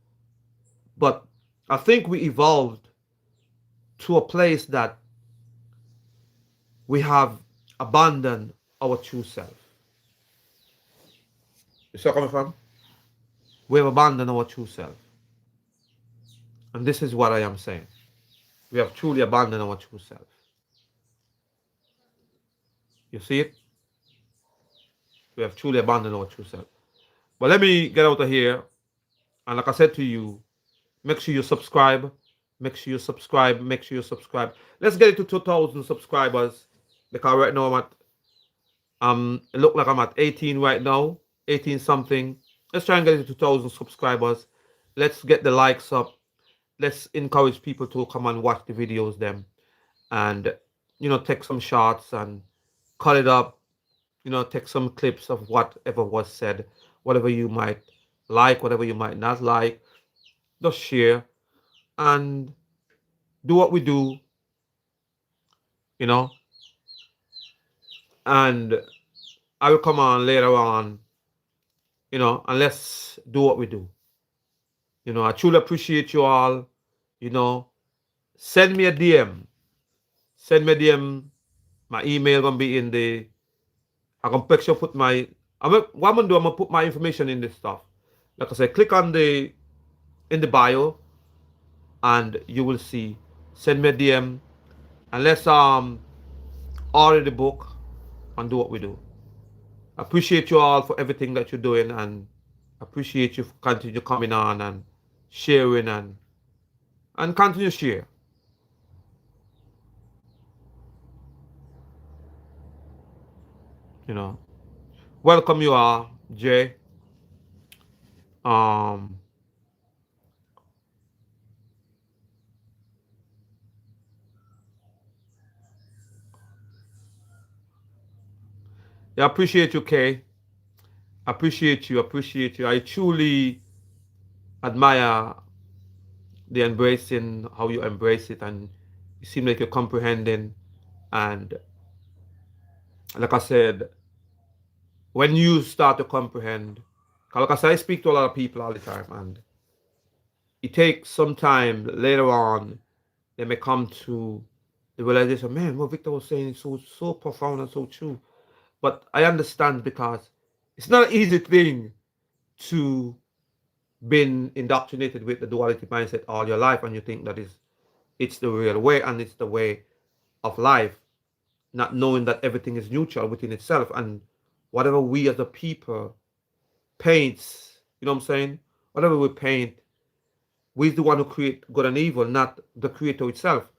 but I think we evolved to a place that we have abandoned our true self. You see where I'm coming from? We have abandoned our true self. And this is what I am saying. We have truly abandoned our true self. You see it? We have truly abandoned our true self. But let me get out of here. And like I said to you, make sure you subscribe. Make sure you subscribe. Make sure you subscribe. Let's get it to 2,000 subscribers. Because right now it look like I'm at 18 right now. 18 something. Let's try and get it to 2,000 subscribers. Let's get the likes up. Let's encourage people to come and watch the videos them, and take some shots and cut it up. Take some clips of whatever was said, whatever you might like, whatever you might not like. Just share and do what we do, you know. And I will come on later on, and let's do what we do. I truly appreciate you all. You know, send me a DM. Send me a DM. My email gonna be in the. I'm gonna make sure put my. What I'm gonna do. I'm gonna put my information in this stuff. Like I said, click on the in the bio, and you will see. Send me a DM, and let's order the book and do what we do. I appreciate you all for everything that you're doing, and appreciate you for continue coming on and sharing and continue share. You know, welcome you all, Jay. Um, yeah, appreciate you, Kay. Appreciate you, appreciate you. I truly admire the embracing, how you embrace it, and you seem like you're comprehending. And like I said, when you start to comprehend, 'cause like I said, I speak to a lot of people all the time, and it takes some time later on, they may come to the realization, man, what Victor was saying is so profound and so true. But I understand because it's not an easy thing to been indoctrinated with the duality mindset all your life, and you think that is it's the real way and it's the way of life, not knowing that everything is neutral within itself, and whatever we as a people paints, you know what I'm saying, whatever we paint, we're the one who create good and evil, not the creator itself.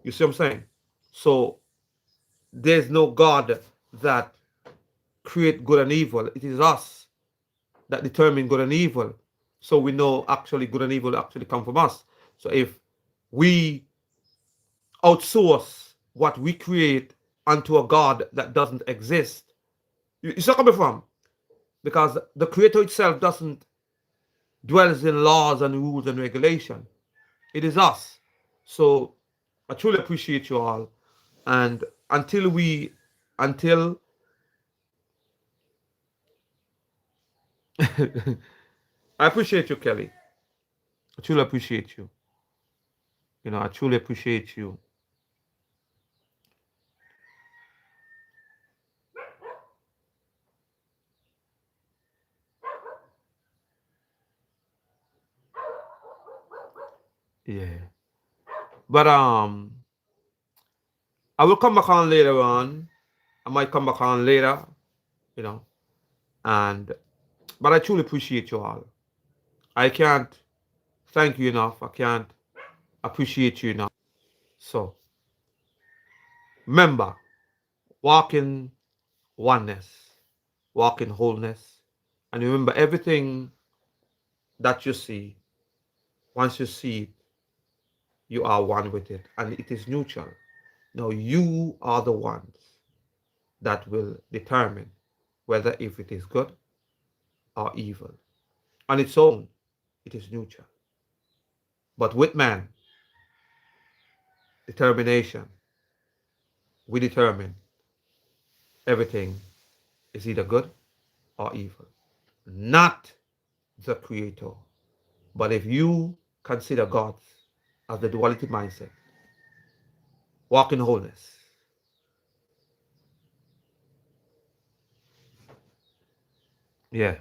You see what I'm saying? So there's no God that create good and evil. It is us that determine good and evil. So we know actually good and evil actually come from us. So if we outsource what we create onto a God that doesn't exist, you see where I'm coming from? Because the creator itself doesn't dwells in laws and rules and regulation. It is us. So I truly appreciate you all. And until I appreciate you, Kelly. I truly appreciate you. I truly appreciate you. Yeah. But I will come back on later on. I might come back on later, you know. And but I truly appreciate you all. I can't thank you enough. I can't appreciate you enough. So remember, walk in oneness, walk in wholeness, and remember everything that you see. Once you see it, you are one with it, and it is neutral. Now you are the ones that will determine whether if it is good or evil. On its own, it is neutral. But with man, determination, we determine everything is either good or evil. Not the creator. But if you consider God as the duality mindset, walk in wholeness. Yeah.